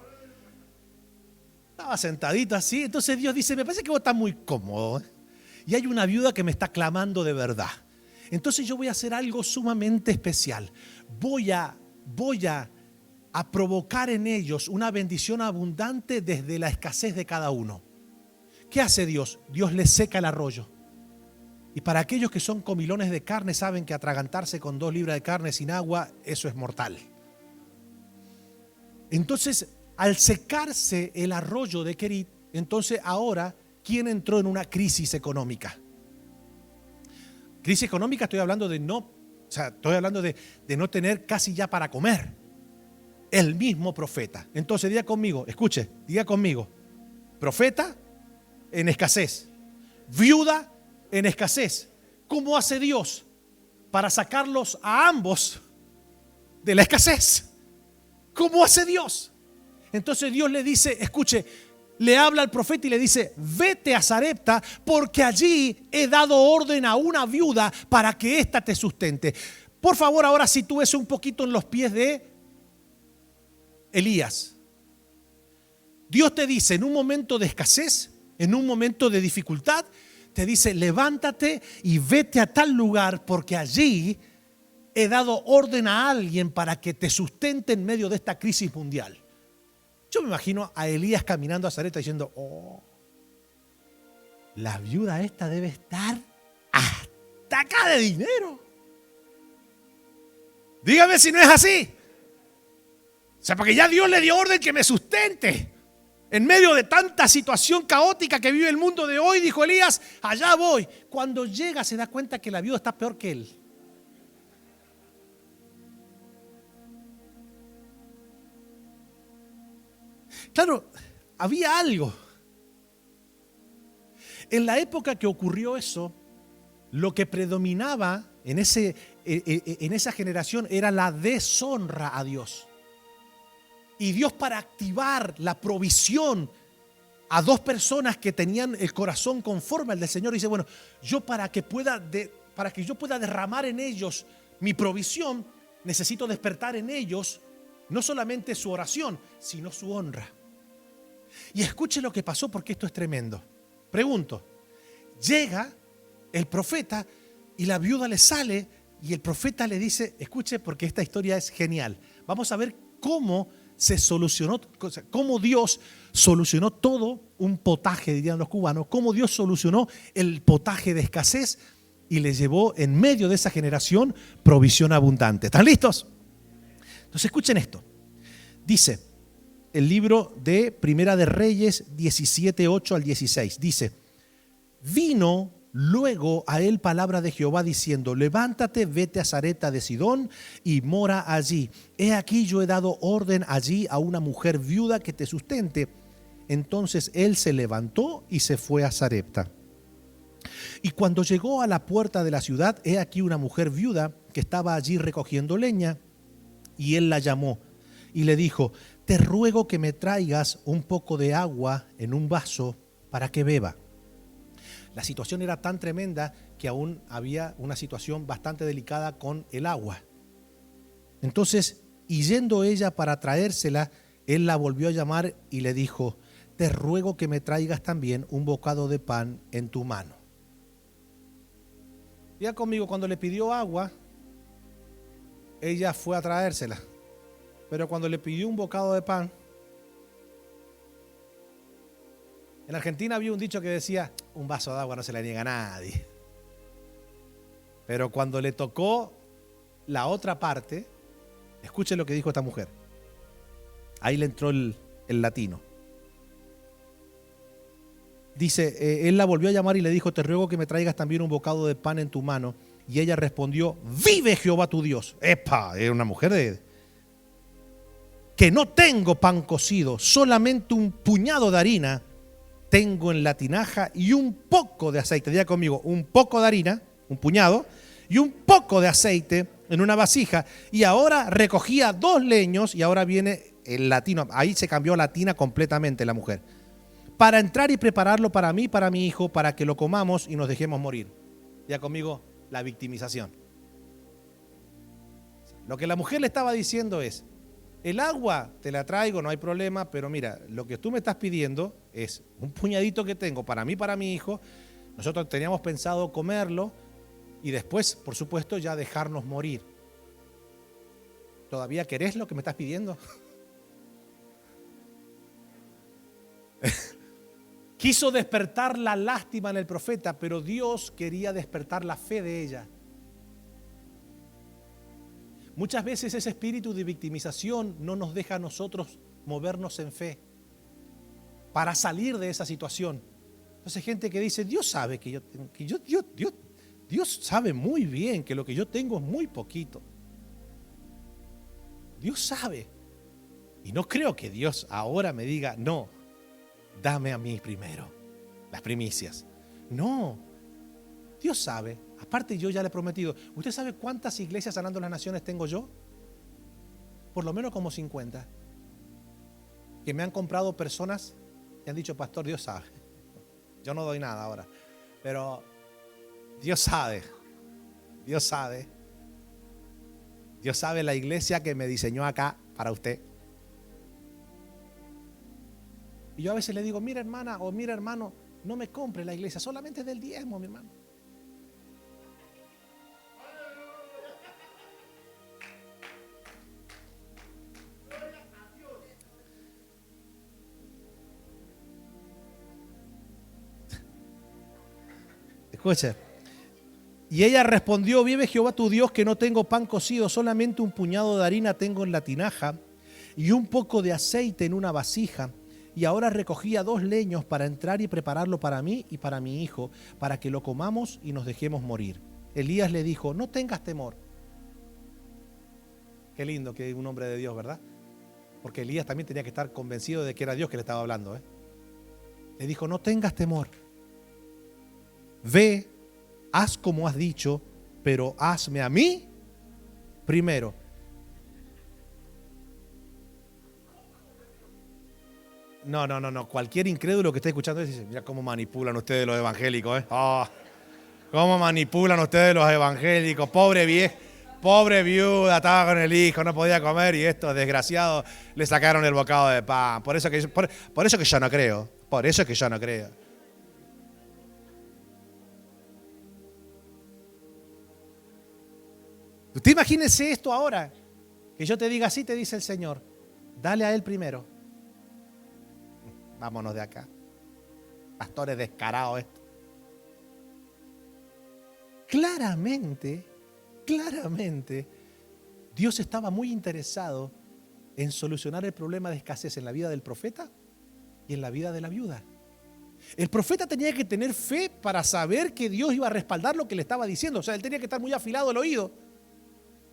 Estaba sentadito así. Entonces Dios dice, me parece que vos estás muy cómodo, ¿eh? Y hay una viuda que me está clamando de verdad. Entonces yo voy a hacer algo sumamente especial. Voy a provocar en ellos una bendición abundante desde la escasez de cada uno. ¿Qué hace Dios? Dios les seca el arroyo. Y para aquellos que son comilones de carne saben que atragantarse con 2 libras de carne sin agua, eso es mortal. Entonces, al secarse el arroyo de Querit, entonces ahora, ¿quién entró en una crisis económica? Crisis económica estoy hablando de no tener casi ya para comer. El mismo profeta. Entonces diga conmigo, escuche, diga conmigo, profeta en escasez, viuda en escasez. ¿Cómo hace Dios para sacarlos a ambos de la escasez? ¿Cómo hace Dios? Entonces Dios le dice, escuche, le habla al profeta y le dice, vete a Sarepta porque allí he dado orden a una viuda para que ésta te sustente. Por favor, ahora sitúese un poquito en los pies de Elías. Dios te dice en un momento de escasez, en un momento de dificultad, te dice, levántate y vete a tal lugar porque allí he dado orden a alguien para que te sustente en medio de esta crisis mundial. Yo me imagino a Elías caminando a Sarepta diciendo, oh, la viuda esta debe estar hasta acá de dinero. Dígame si no es así. O sea, porque ya Dios le dio orden que me sustente. En medio de tanta situación caótica que vive el mundo de hoy, dijo Elías, allá voy. Cuando llega se da cuenta que la viuda está peor que él. Claro, había algo. En la época que ocurrió eso, lo que predominaba en esa generación era la deshonra a Dios. Y Dios, para activar la provisión a 2 personas que tenían el corazón conforme al del Señor, dice, bueno, yo para que yo pueda derramar en ellos mi provisión, necesito despertar en ellos no solamente su oración, sino su honra. Y escuche lo que pasó porque esto es tremendo. Pregunto, llega el profeta y la viuda le sale y el profeta le dice, escuche porque esta historia es genial. Vamos a ver cómo se solucionó, cómo Dios solucionó todo un potaje, dirían los cubanos, cómo Dios solucionó el potaje de escasez y le llevó en medio de esa generación provisión abundante. ¿Están listos? Entonces escuchen esto. Dice el libro de Primera de Reyes 17, 8 al 16. Dice, vino luego a él palabra de Jehová diciendo, levántate, vete a Sarepta de Sidón y mora allí. He aquí yo he dado orden allí a una mujer viuda que te sustente. Entonces él se levantó y se fue a Sarepta. Y cuando llegó a la puerta de la ciudad, he aquí una mujer viuda que estaba allí recogiendo leña, y él la llamó y le dijo, te ruego que me traigas un poco de agua en un vaso para que beba. La situación era tan tremenda que aún había una situación bastante delicada con el agua. Entonces, y yendo ella para traérsela, él la volvió a llamar y le dijo, te ruego que me traigas también un bocado de pan en tu mano. Ya conmigo, cuando le pidió agua, ella fue a traérsela. Pero cuando le pidió un bocado de pan, en Argentina había un dicho que decía, un vaso de agua no se le niega a nadie. Pero cuando le tocó la otra parte, escuchen lo que dijo esta mujer. Ahí le entró el latino. Dice, él la volvió a llamar y le dijo, te ruego que me traigas también un bocado de pan en tu mano. Y ella respondió, vive Jehová tu Dios. ¡Epa! Era una mujer que no tengo pan cocido, solamente un puñado de harina tengo en la tinaja y un poco de aceite. Diga conmigo, un poco de harina, un puñado, y un poco de aceite en una vasija, y ahora recogía 2 leños, y ahora viene el latino, ahí se cambió latina completamente la mujer, para entrar y prepararlo para mí, para mi hijo, para que lo comamos y nos dejemos morir. Ya conmigo, la victimización. Lo que la mujer le estaba diciendo es, el agua te la traigo, no hay problema, pero mira, lo que tú me estás pidiendo es un puñadito que tengo para mí, para mi hijo. Nosotros teníamos pensado comerlo y después, por supuesto, ya dejarnos morir. ¿Todavía querés lo que me estás pidiendo? Quiso despertar la lástima en el profeta, pero Dios quería despertar la fe de ella. Muchas veces ese espíritu de victimización no nos deja a nosotros movernos en fe para salir de esa situación. Entonces, gente que dice, Dios sabe que Dios sabe muy bien que lo que yo tengo es muy poquito. Dios sabe. Y no creo que Dios ahora me diga, no, dame a mí primero las primicias. No, Dios sabe. Aparte, yo ya le he prometido. ¿Usted sabe cuántas iglesias sanando las naciones tengo yo? Por lo menos como 50. Que me han comprado personas que han dicho, pastor, Dios sabe. Yo no doy nada ahora. Pero Dios sabe. Dios sabe. Dios sabe la iglesia que me diseñó acá para usted. Y yo a veces le digo, mira hermana o mira hermano, no me compre la iglesia, solamente del diezmo, mi hermano. Escuche. Y ella respondió, vive Jehová tu Dios que no tengo pan cocido, solamente un puñado de harina tengo en la tinaja y un poco de aceite en una vasija. Y ahora recogía 2 leños para entrar y prepararlo para mí y para mi hijo, para que lo comamos y nos dejemos morir. Elías le dijo, no tengas temor. Qué lindo que un hombre de Dios, ¿verdad? Porque Elías también tenía que estar convencido de que era Dios que le estaba hablando. Le dijo, no tengas temor. Ve, haz como has dicho, pero hazme a mí primero. No. Cualquier incrédulo que esté escuchando dice, mira cómo manipulan ustedes los evangélicos. Cómo manipulan ustedes los evangélicos. Pobre viuda, estaba con el hijo, no podía comer y estos desgraciados le sacaron el bocado de pan. Por eso que yo no creo. Por eso es que yo no creo. Usted imagínese esto ahora, que yo te diga así, te dice el Señor, dale a Él primero. Vámonos de acá. Pastores descarados esto. Claramente, Dios estaba muy interesado en solucionar el problema de escasez en la vida del profeta y en la vida de la viuda. El profeta tenía que tener fe para saber que Dios iba a respaldar lo que le estaba diciendo. O sea, él tenía que estar muy afilado el oído.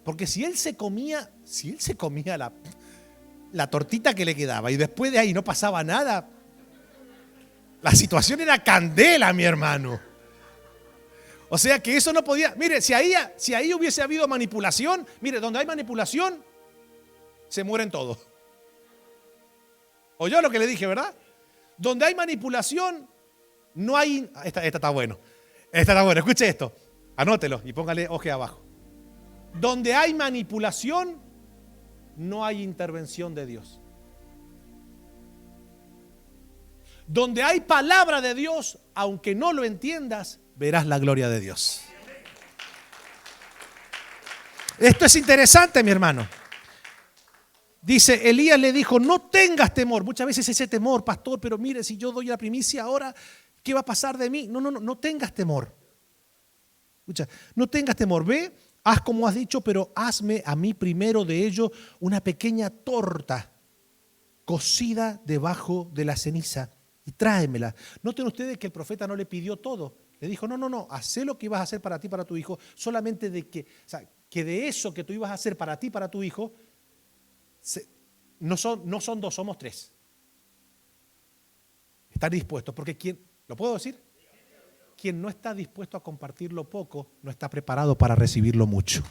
Porque si él se comía la tortita que le quedaba y después de ahí no pasaba nada, la situación era candela, mi hermano. O sea que eso no podía. Mire, si ahí hubiese habido manipulación, mire, donde hay manipulación, se mueren todos. Oyó lo que le dije, ¿verdad? Donde hay manipulación, no hay. Esta está bueno. Esta está bueno. Escuche esto. Anótelo y póngale oje abajo. Donde hay manipulación, no hay intervención de Dios. Donde hay palabra de Dios, aunque no lo entiendas, verás la gloria de Dios. Esto es interesante, mi hermano. Dice, Elías le dijo, no tengas temor. Muchas veces ese temor, pastor, pero mire, si yo doy la primicia ahora, ¿qué va a pasar de mí? No tengas temor. Escucha, no tengas temor. Ve, haz como has dicho, pero hazme a mí primero de ello una pequeña torta cocida debajo de la ceniza y tráemela. Noten ustedes que el profeta no le pidió todo. Le dijo, no, haz lo que ibas a hacer para ti, para tu hijo, solamente de que, que de eso que tú ibas a hacer para ti, para tu hijo, no son 2, somos 3. ¿Están dispuestos? Porque ¿lo puedo decir? Quien no está dispuesto a compartir lo poco, no está preparado para recibir lo mucho.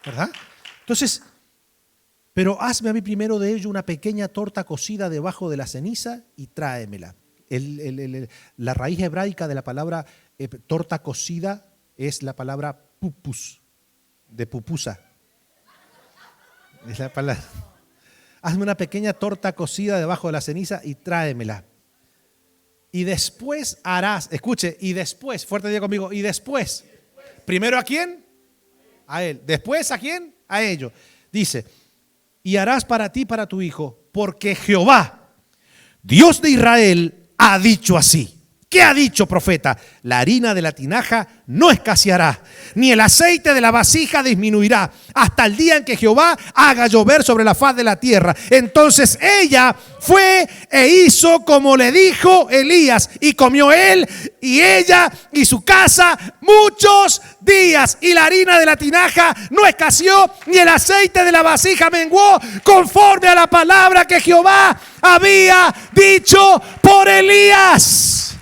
¿verdad? Entonces, pero hazme a mí primero de ello una pequeña torta cocida debajo de la ceniza y tráemela. La raíz hebraica de la palabra torta cocida es la palabra pupus, de pupusa. Es la palabra. Hazme una pequeña torta cocida debajo de la ceniza y tráemela. Y después harás, escuche, y después, fuerte día conmigo, y después. ¿Primero a quién? A él. ¿Después a quién? A ellos. Dice, y harás para ti y para tu hijo, porque Jehová, Dios de Israel, ha dicho así. ¿Qué ha dicho, profeta? La harina de la tinaja no escaseará, ni el aceite de la vasija disminuirá, hasta el día en que Jehová haga llover sobre la faz de la tierra. Entonces ella fue e hizo como le dijo Elías, y comió él y ella y su casa muchos días. Y la harina de la tinaja no escaseó, ni el aceite de la vasija menguó, conforme a la palabra que Jehová había dicho por Elías.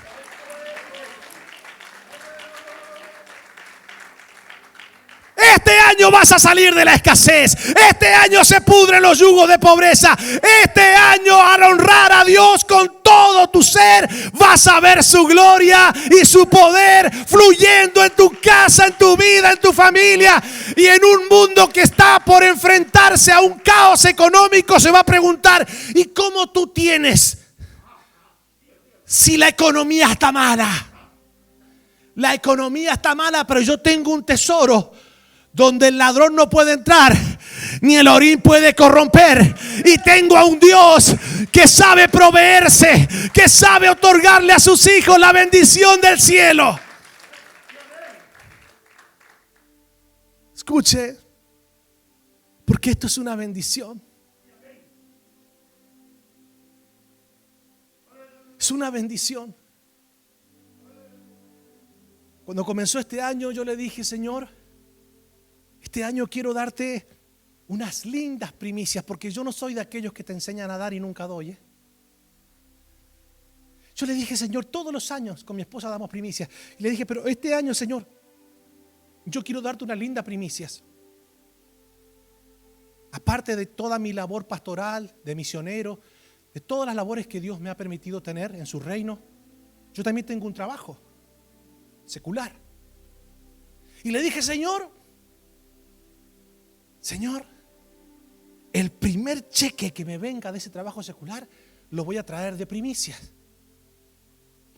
Este año vas a salir de la escasez. Este año se pudren los yugos de pobreza. Este año, al honrar a Dios con todo tu ser, vas a ver su gloria y su poder fluyendo en tu casa, en tu vida, en tu familia. Y en un mundo que está por enfrentarse a un caos económico, se va a preguntar: ¿y cómo tú tienes si la economía está mala? La economía está mala, pero yo tengo un tesoro donde el ladrón no puede entrar, ni el orín puede corromper. Y tengo a un Dios que sabe proveerse, que sabe otorgarle a sus hijos la bendición del cielo. Escuche, porque esto es una bendición. Es una bendición. Cuando comenzó este año, yo le dije: Señor, este año quiero darte unas lindas primicias, porque yo no soy de aquellos que te enseñan a dar y nunca doy. Yo le dije: Señor, todos los años con mi esposa damos primicias. Y le dije: pero este año, Señor, yo quiero darte unas lindas primicias. Aparte de toda mi labor pastoral, de misionero, de todas las labores que Dios me ha permitido tener en su reino, yo también tengo un trabajo secular. Y le dije: Señor, el primer cheque que me venga de ese trabajo secular lo voy a traer de primicias.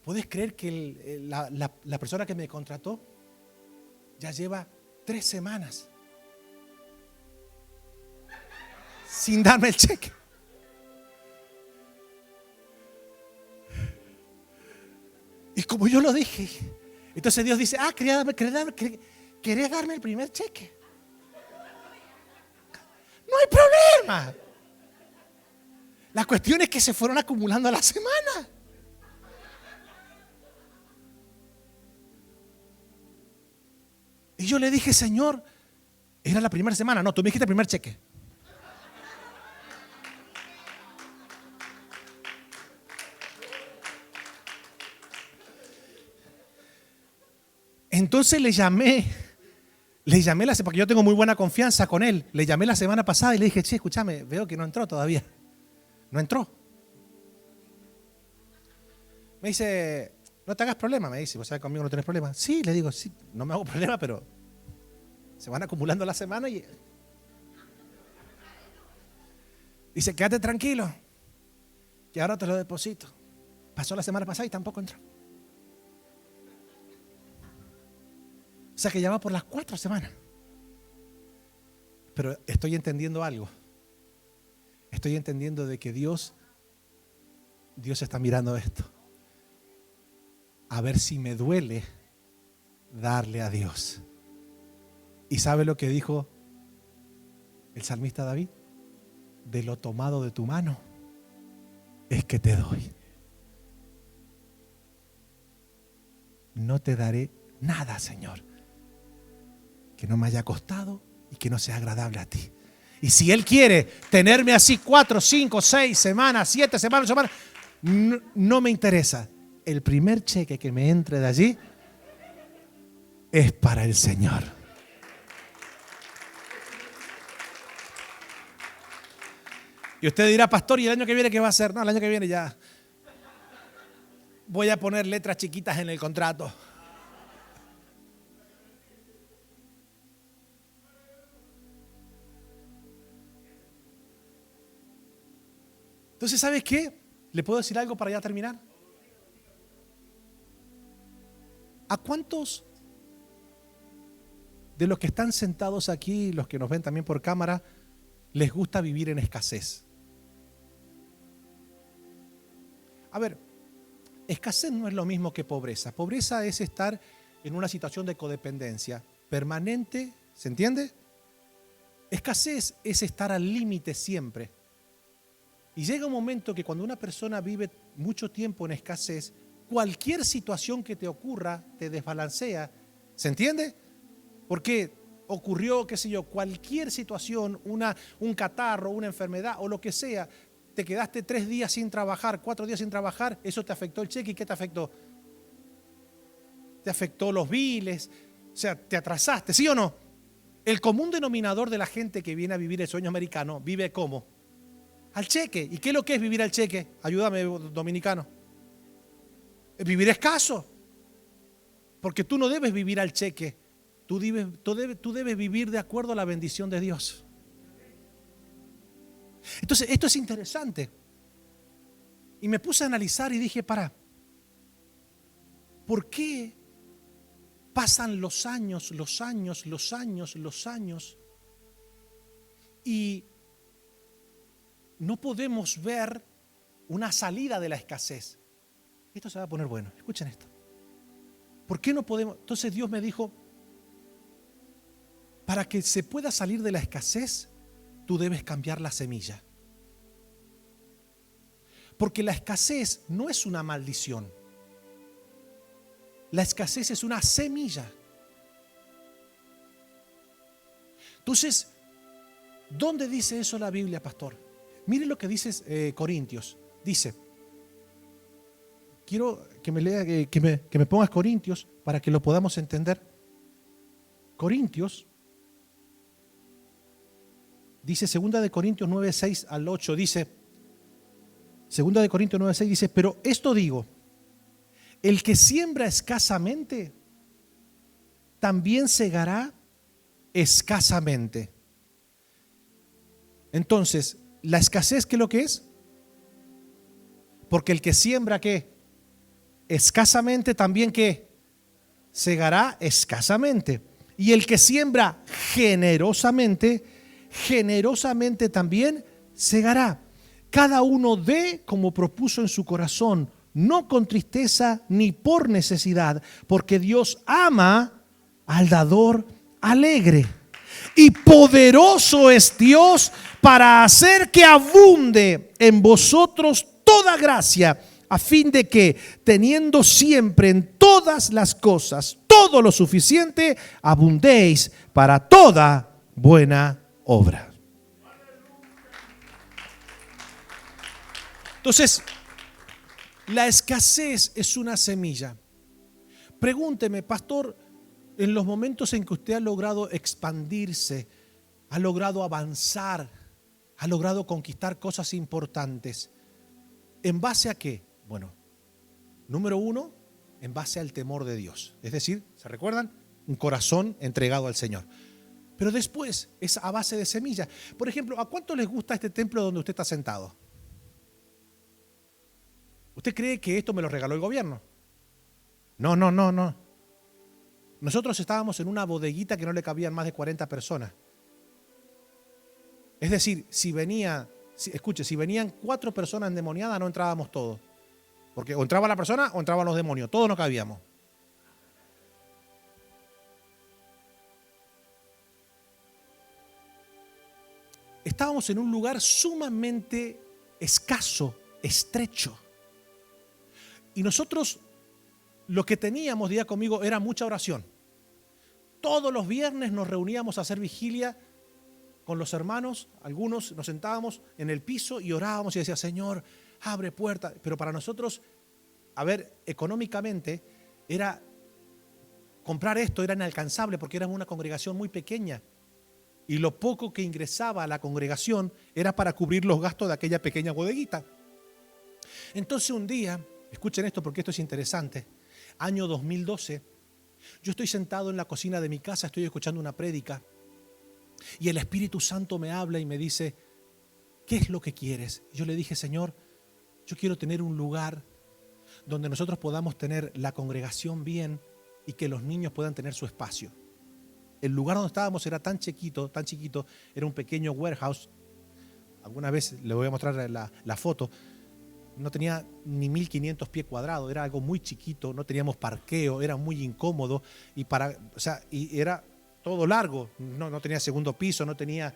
¿Puedes creer que la persona que me contrató ya lleva 3 semanas sin darme el cheque? Y como yo lo dije, entonces Dios dice: ¿querés darme el primer cheque? No hay problema. La cuestión es que se fueron acumulando a la semana. Y yo le dije: Señor, era la primera semana. No, tú me dijiste el primer cheque. Entonces le llamé porque yo tengo muy buena confianza con él. Le llamé la semana pasada y le dije: che, escúchame, veo que no entró todavía. No entró. Me dice: no te hagas problema, me dice. ¿Vos sabés, conmigo no tenés problema? Sí, le digo: sí, no me hago problema, pero se van acumulando la semana y... Dice: quédate tranquilo, que ahora te lo deposito. Pasó la semana pasada y tampoco entró. O sea que ya va por las 4 semanas. Pero estoy entendiendo algo. Estoy entendiendo de que Dios está mirando esto. A ver si me duele darle a Dios. ¿Y sabe lo que dijo el salmista David? De lo tomado de tu mano es que te doy. No te daré nada, Señor, que no me haya costado y que no sea agradable a ti. Y si Él quiere tenerme así 4, 5, 6 semanas, 7 semanas, no me interesa. El primer cheque que me entre de allí es para el Señor. Y usted dirá, pastor, ¿y el año que viene qué va a hacer? No, el año que viene ya voy a poner letras chiquitas en el contrato. Entonces, ¿sabes qué? ¿Le puedo decir algo para ya terminar? ¿A cuántos de los que están sentados aquí, los que nos ven también por cámara, les gusta vivir en escasez? A ver, escasez no es lo mismo que pobreza. Pobreza es estar en una situación de codependencia permanente, ¿se entiende? Escasez es estar al límite siempre. Y llega un momento que cuando una persona vive mucho tiempo en escasez, cualquier situación que te ocurra te desbalancea, ¿se entiende? Porque ocurrió, qué sé yo, cualquier situación, un catarro, una enfermedad o lo que sea, te quedaste 3 días sin trabajar, 4 días sin trabajar, eso te afectó el cheque. ¿Y qué te afectó? Te afectó los biles, o sea, te atrasaste, ¿sí o no? El común denominador de la gente que viene a vivir el sueño americano, ¿vive cómo? Al cheque. ¿Y qué es lo que es vivir al cheque? Ayúdame, dominicano. Vivir escaso. Porque tú no debes vivir al cheque. Tú debes vivir de acuerdo a la bendición de Dios. Entonces, esto es interesante. Y me puse a analizar y dije, ¿por qué pasan los años y no podemos ver una salida de la escasez? Esto se va a poner bueno. Escuchen esto. ¿Por qué no podemos? Entonces Dios me dijo, para que se pueda salir de la escasez, tú debes cambiar la semilla. Porque la escasez no es una maldición. La escasez es una semilla. Entonces, ¿dónde dice eso la Biblia, pastor? Mire lo que dice Corintios. Dice, quiero que me lea, que me pongas Corintios para que lo podamos entender. Corintios, dice 2 de Corintios 9, 6 al 8, dice, 2 de Corintios 9, 6 dice, pero esto digo, el que siembra escasamente, también segará escasamente. Entonces, ¿la escasez qué es lo que es? Porque el que siembra ¿qué? Escasamente, también ¿qué? Segará escasamente. Y el que siembra generosamente, generosamente también segará. Cada uno dé como propuso en su corazón, no con tristeza ni por necesidad, porque Dios ama al dador alegre. Y poderoso es Dios para hacer que abunde en vosotros toda gracia, a fin de que, teniendo siempre en todas las cosas todo lo suficiente, abundéis para toda buena obra. Entonces, la escasez es una semilla. Pregúnteme, pastor, en los momentos en que usted ha logrado expandirse, ha logrado avanzar, ha logrado conquistar cosas importantes, ¿en base a qué? Bueno, número 1, en base al temor de Dios. Es decir, ¿se recuerdan? Un corazón entregado al Señor. Pero después es a base de semilla. Por ejemplo, ¿a cuánto les gusta este templo donde usted está sentado? ¿Usted cree que esto me lo regaló el gobierno? No. Nosotros estábamos en una bodeguita que no le cabían más de 40 personas. Es decir, si venían 4 personas endemoniadas, no entrábamos todos. Porque o entraba la persona o entraban los demonios. Todos no cabíamos. Estábamos en un lugar sumamente escaso, estrecho. Y nosotros lo que teníamos, diga conmigo, era mucha oración. Todos los viernes nos reuníamos a hacer vigilia con los hermanos. Algunos nos sentábamos en el piso y orábamos y decía, Señor, abre puertas. Pero para nosotros, económicamente, comprar esto era inalcanzable porque éramos una congregación muy pequeña. Y lo poco que ingresaba a la congregación era para cubrir los gastos de aquella pequeña bodeguita. Entonces un día, escuchen esto porque esto es interesante, año 2012, yo estoy sentado en la cocina de mi casa, estoy escuchando una prédica y el Espíritu Santo me habla y me dice, ¿qué es lo que quieres? Yo le dije, Señor, yo quiero tener un lugar donde nosotros podamos tener la congregación bien y que los niños puedan tener su espacio. El lugar donde estábamos era tan chiquito, era un pequeño warehouse. Alguna vez le voy a mostrar la foto. No tenía ni 1500 pies cuadrados, era algo muy chiquito, no teníamos parqueo, era muy incómodo y era todo largo, no tenía segundo piso, no tenía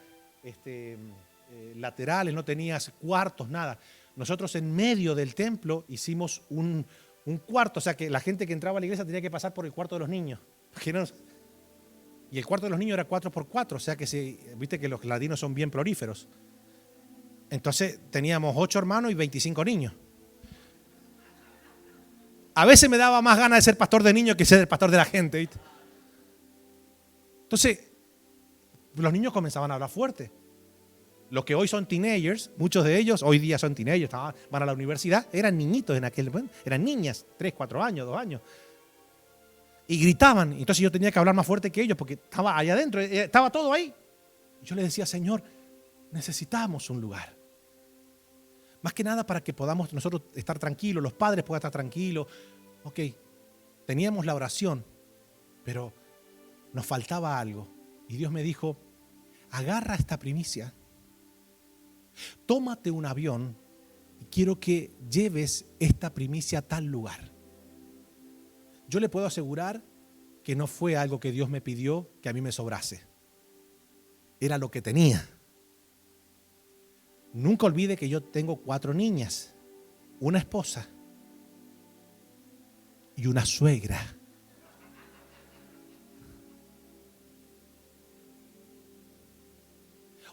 laterales, no tenía cuartos, nada. Nosotros en medio del templo hicimos un cuarto, o sea que la gente que entraba a la iglesia tenía que pasar por el cuarto de los niños. Y el cuarto de los niños era 4x4, o sea que viste que los ladinos son bien prolíferos. Entonces teníamos 8 hermanos y 25 niños. A veces me daba más ganas de ser pastor de niños que ser el pastor de la gente, ¿viste? Entonces, los niños comenzaban a hablar fuerte. Los que hoy son teenagers, muchos de ellos hoy día son teenagers, van a la universidad, eran niñitos en aquel momento, eran niñas, 3, 4 años, 2 años. Y gritaban, entonces yo tenía que hablar más fuerte que ellos porque estaba allá adentro, estaba todo ahí. Y yo les decía, Señor, necesitamos un lugar. Más que nada para que podamos nosotros estar tranquilos, los padres puedan estar tranquilos. Ok, teníamos la oración, pero nos faltaba algo. Y Dios me dijo, agarra esta primicia, tómate un avión y quiero que lleves esta primicia a tal lugar. Yo le puedo asegurar que no fue algo que Dios me pidió que a mí me sobrase. Era lo que tenía. Nunca olvide que yo tengo 4 niñas, una esposa y una suegra.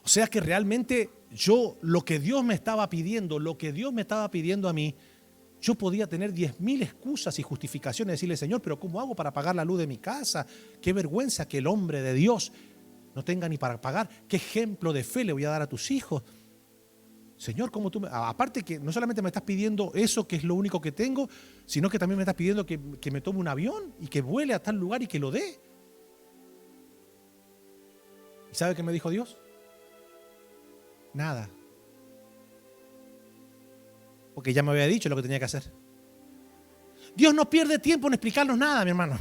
O sea que realmente lo que Dios me estaba pidiendo, a mí, yo podía tener 10.000 excusas y justificaciones, decirle, Señor, pero ¿cómo hago para pagar la luz de mi casa? Qué vergüenza que el hombre de Dios no tenga ni para pagar. ¿Qué ejemplo de fe le voy a dar a tus hijos? Señor, ¿cómo tú aparte que no solamente me estás pidiendo eso, que es lo único que tengo, sino que también me estás pidiendo que me tome un avión y que vuele a tal lugar y que lo dé? ¿Y sabe qué me dijo Dios? Nada. Porque ya me había dicho lo que tenía que hacer. Dios no pierde tiempo en explicarnos nada, mi hermano.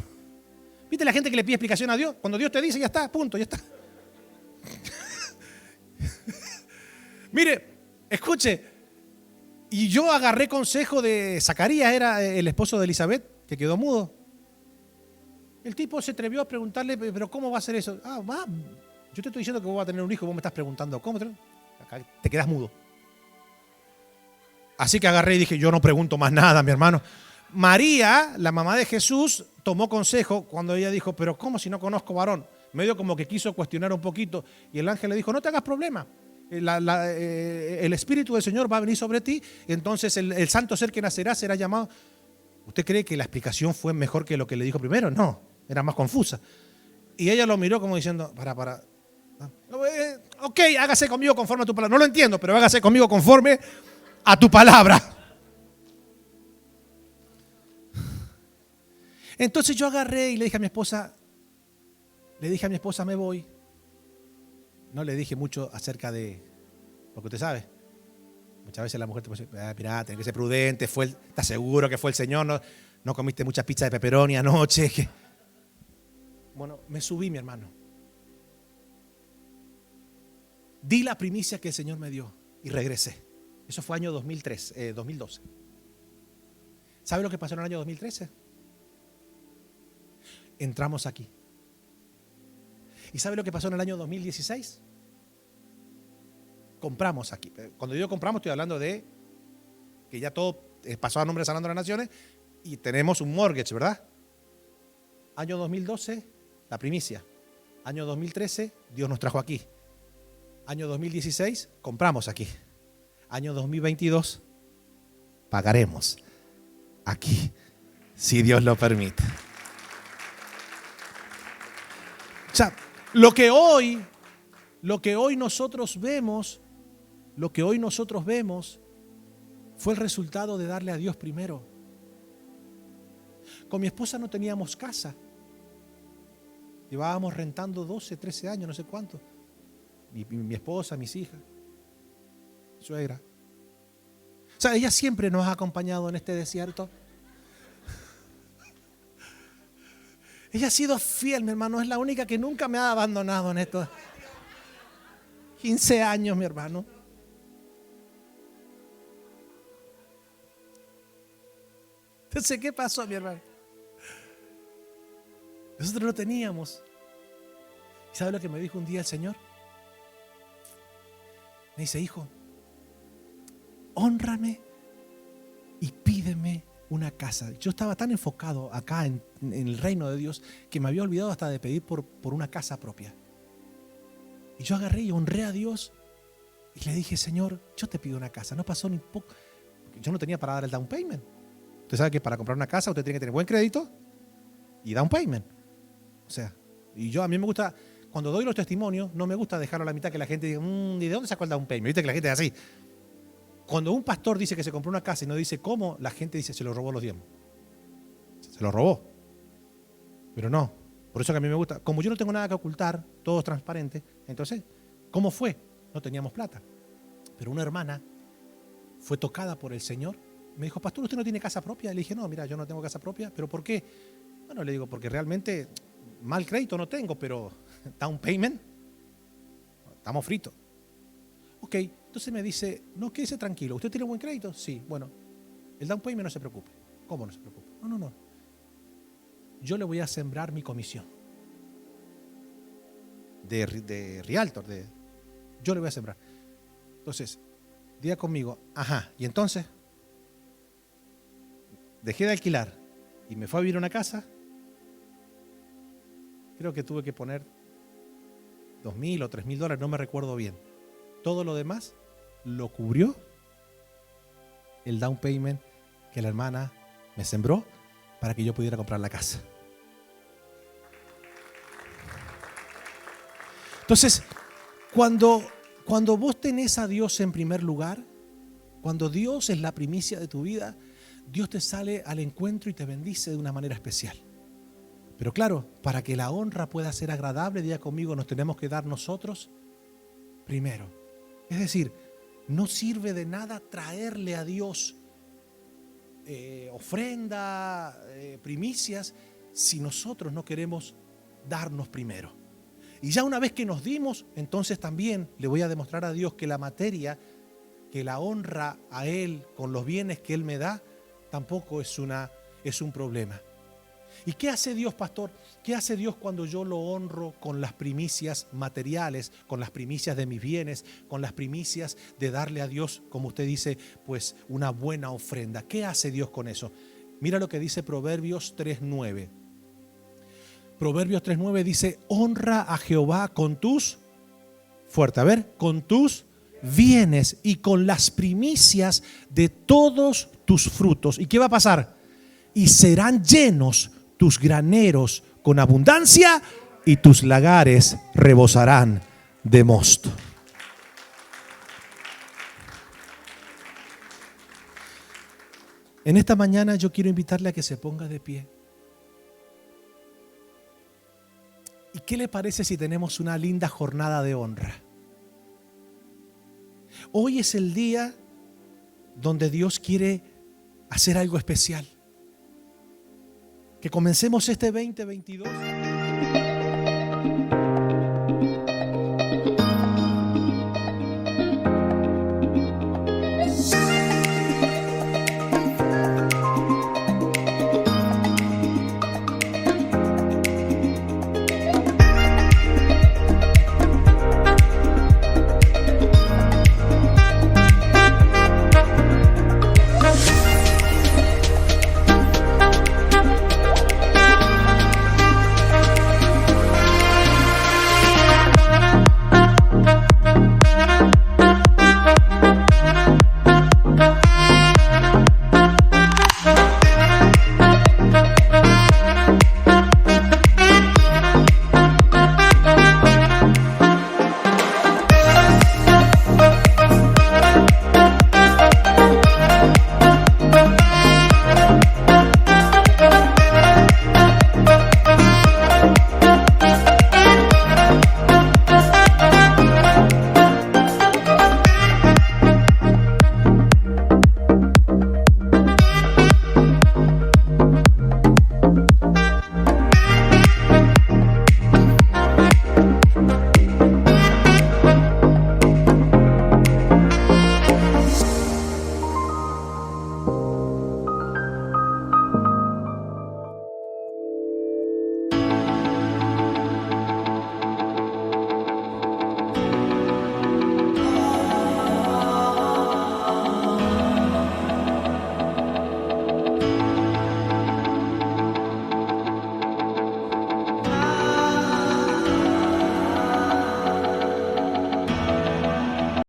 ¿Viste la gente que le pide explicación a Dios? Cuando Dios te dice, ya está, punto, ya está. Mire, escuche, y yo agarré consejo de Zacarías, era el esposo de Elizabeth, que quedó mudo. El tipo se atrevió a preguntarle, pero ¿cómo va a ser eso? Yo te estoy diciendo que vos vas a tener un hijo, vos me estás preguntando, ¿cómo? Acá te quedas mudo. Así que agarré y dije, yo no pregunto más nada, mi hermano. María, la mamá de Jesús, tomó consejo cuando ella dijo, pero ¿cómo si no conozco varón? Medio como que quiso cuestionar un poquito. Y el ángel le dijo, no te hagas problema. El Espíritu del Señor va a venir sobre ti. Entonces el santo ser que nacerá será llamado. ¿Usted cree que la explicación fue mejor que lo que le dijo primero? No, era más confusa. Y ella lo miró como diciendo, para. Ok, hágase conmigo conforme a tu palabra. No lo entiendo, pero hágase conmigo conforme a tu palabra. Entonces yo agarré y le dije a mi esposa, me voy. No le dije mucho acerca de, porque usted sabe, muchas veces la mujer te puede decir, mirá, tenés que ser prudente, ¿estás seguro que fue el Señor? No comiste mucha pizza de pepperoni anoche. Bueno, me subí, mi hermano. Di la primicia que el Señor me dio y regresé. Eso fue año 2012. ¿Sabe lo que pasó en el año 2013? Entramos aquí. ¿Y sabe lo que pasó en el año 2016? Compramos aquí. Cuando digo compramos, estoy hablando de que ya todo pasó a nombre de Sanando las Naciones y tenemos un mortgage, ¿verdad? Año 2012, la primicia. Año 2013, Dios nos trajo aquí. Año 2016, compramos aquí. Año 2022, pagaremos aquí, si Dios lo permite. O sea, lo que hoy Lo que hoy nosotros vemos fue el resultado de darle a Dios primero. Con mi esposa no teníamos casa. Llevábamos rentando 12, 13 años, no sé cuánto. Mi esposa, mis hijas, mi suegra. O sea, ella siempre nos ha acompañado en este desierto. Ella ha sido fiel, mi hermano. Es la única que nunca me ha abandonado en estos 15 años, mi hermano. Entonces, ¿qué pasó, mi hermano? Nosotros lo teníamos. ¿Y sabe lo que me dijo un día el Señor? Me dice: hijo, hónrame y pídeme una casa. Yo estaba tan enfocado acá en el reino de Dios que me había olvidado hasta de pedir por una casa propia. Y yo agarré y honré a Dios y le dije: Señor, yo te pido una casa. No pasó ni poco. Yo no tenía para dar el down payment. Usted sabe que para comprar una casa usted tiene que tener buen crédito y down payment. O sea, y a mí me gusta, cuando doy los testimonios, no me gusta dejarlo a la mitad que la gente diga: ¿y de dónde sacó el down payment? Viste que la gente es así. Cuando un pastor dice que se compró una casa y no dice cómo, la gente dice: se lo robó los diezmos. Se lo robó. Pero no. Por eso que a mí me gusta. Como yo no tengo nada que ocultar, todo es transparente. Entonces, ¿cómo fue? No teníamos plata. Pero una hermana fue tocada por el Señor. Me dijo: pastor, ¿usted no tiene casa propia? Le dije: no, mira, yo no tengo casa propia. ¿Pero por qué? Bueno, le digo: porque realmente mal crédito no tengo, pero down payment, estamos fritos. Ok, entonces me dice: no, quédese tranquilo. ¿Usted tiene buen crédito? Sí, bueno, el down payment no se preocupe. ¿Cómo no se preocupe? No. Yo le voy a sembrar mi comisión de realtor. Yo le voy a sembrar. Entonces, diga conmigo: ajá, y entonces dejé de alquilar y me fue a vivir a una casa. Creo que tuve que poner $2,000 o $3,000, no me recuerdo bien. Todo lo demás lo cubrió el down payment que la hermana me sembró para que yo pudiera comprar la casa. Entonces, cuando vos tenés a Dios en primer lugar, cuando Dios es la primicia de tu vida, Dios te sale al encuentro y te bendice de una manera especial. Pero claro, para que la honra pueda ser agradable, diga conmigo, nos tenemos que dar nosotros primero. Es decir, no sirve de nada traerle a Dios ofrenda, primicias, si nosotros no queremos darnos primero. Y ya una vez que nos dimos, entonces también le voy a demostrar a Dios que la materia, que la honra a Él con los bienes que Él me da, tampoco es un problema. ¿Y qué hace Dios, pastor? ¿Qué hace Dios cuando yo lo honro con las primicias materiales, con las primicias de mis bienes, con las primicias de darle a Dios, como usted dice, pues una buena ofrenda? ¿Qué hace Dios con eso? Mira lo que dice Proverbios 3:9. Proverbios 3:9 dice: honra a Jehová con tus, fuerte, a ver, con tus bienes y con las primicias de todos tus frutos. ¿Y qué va a pasar? Y serán llenos tus graneros con abundancia y tus lagares rebosarán de mosto. En esta mañana yo quiero invitarle a que se ponga de pie. ¿Y qué le parece si tenemos una linda jornada de honra? Hoy es el día donde Dios quiere hacer algo especial. Que comencemos este 2022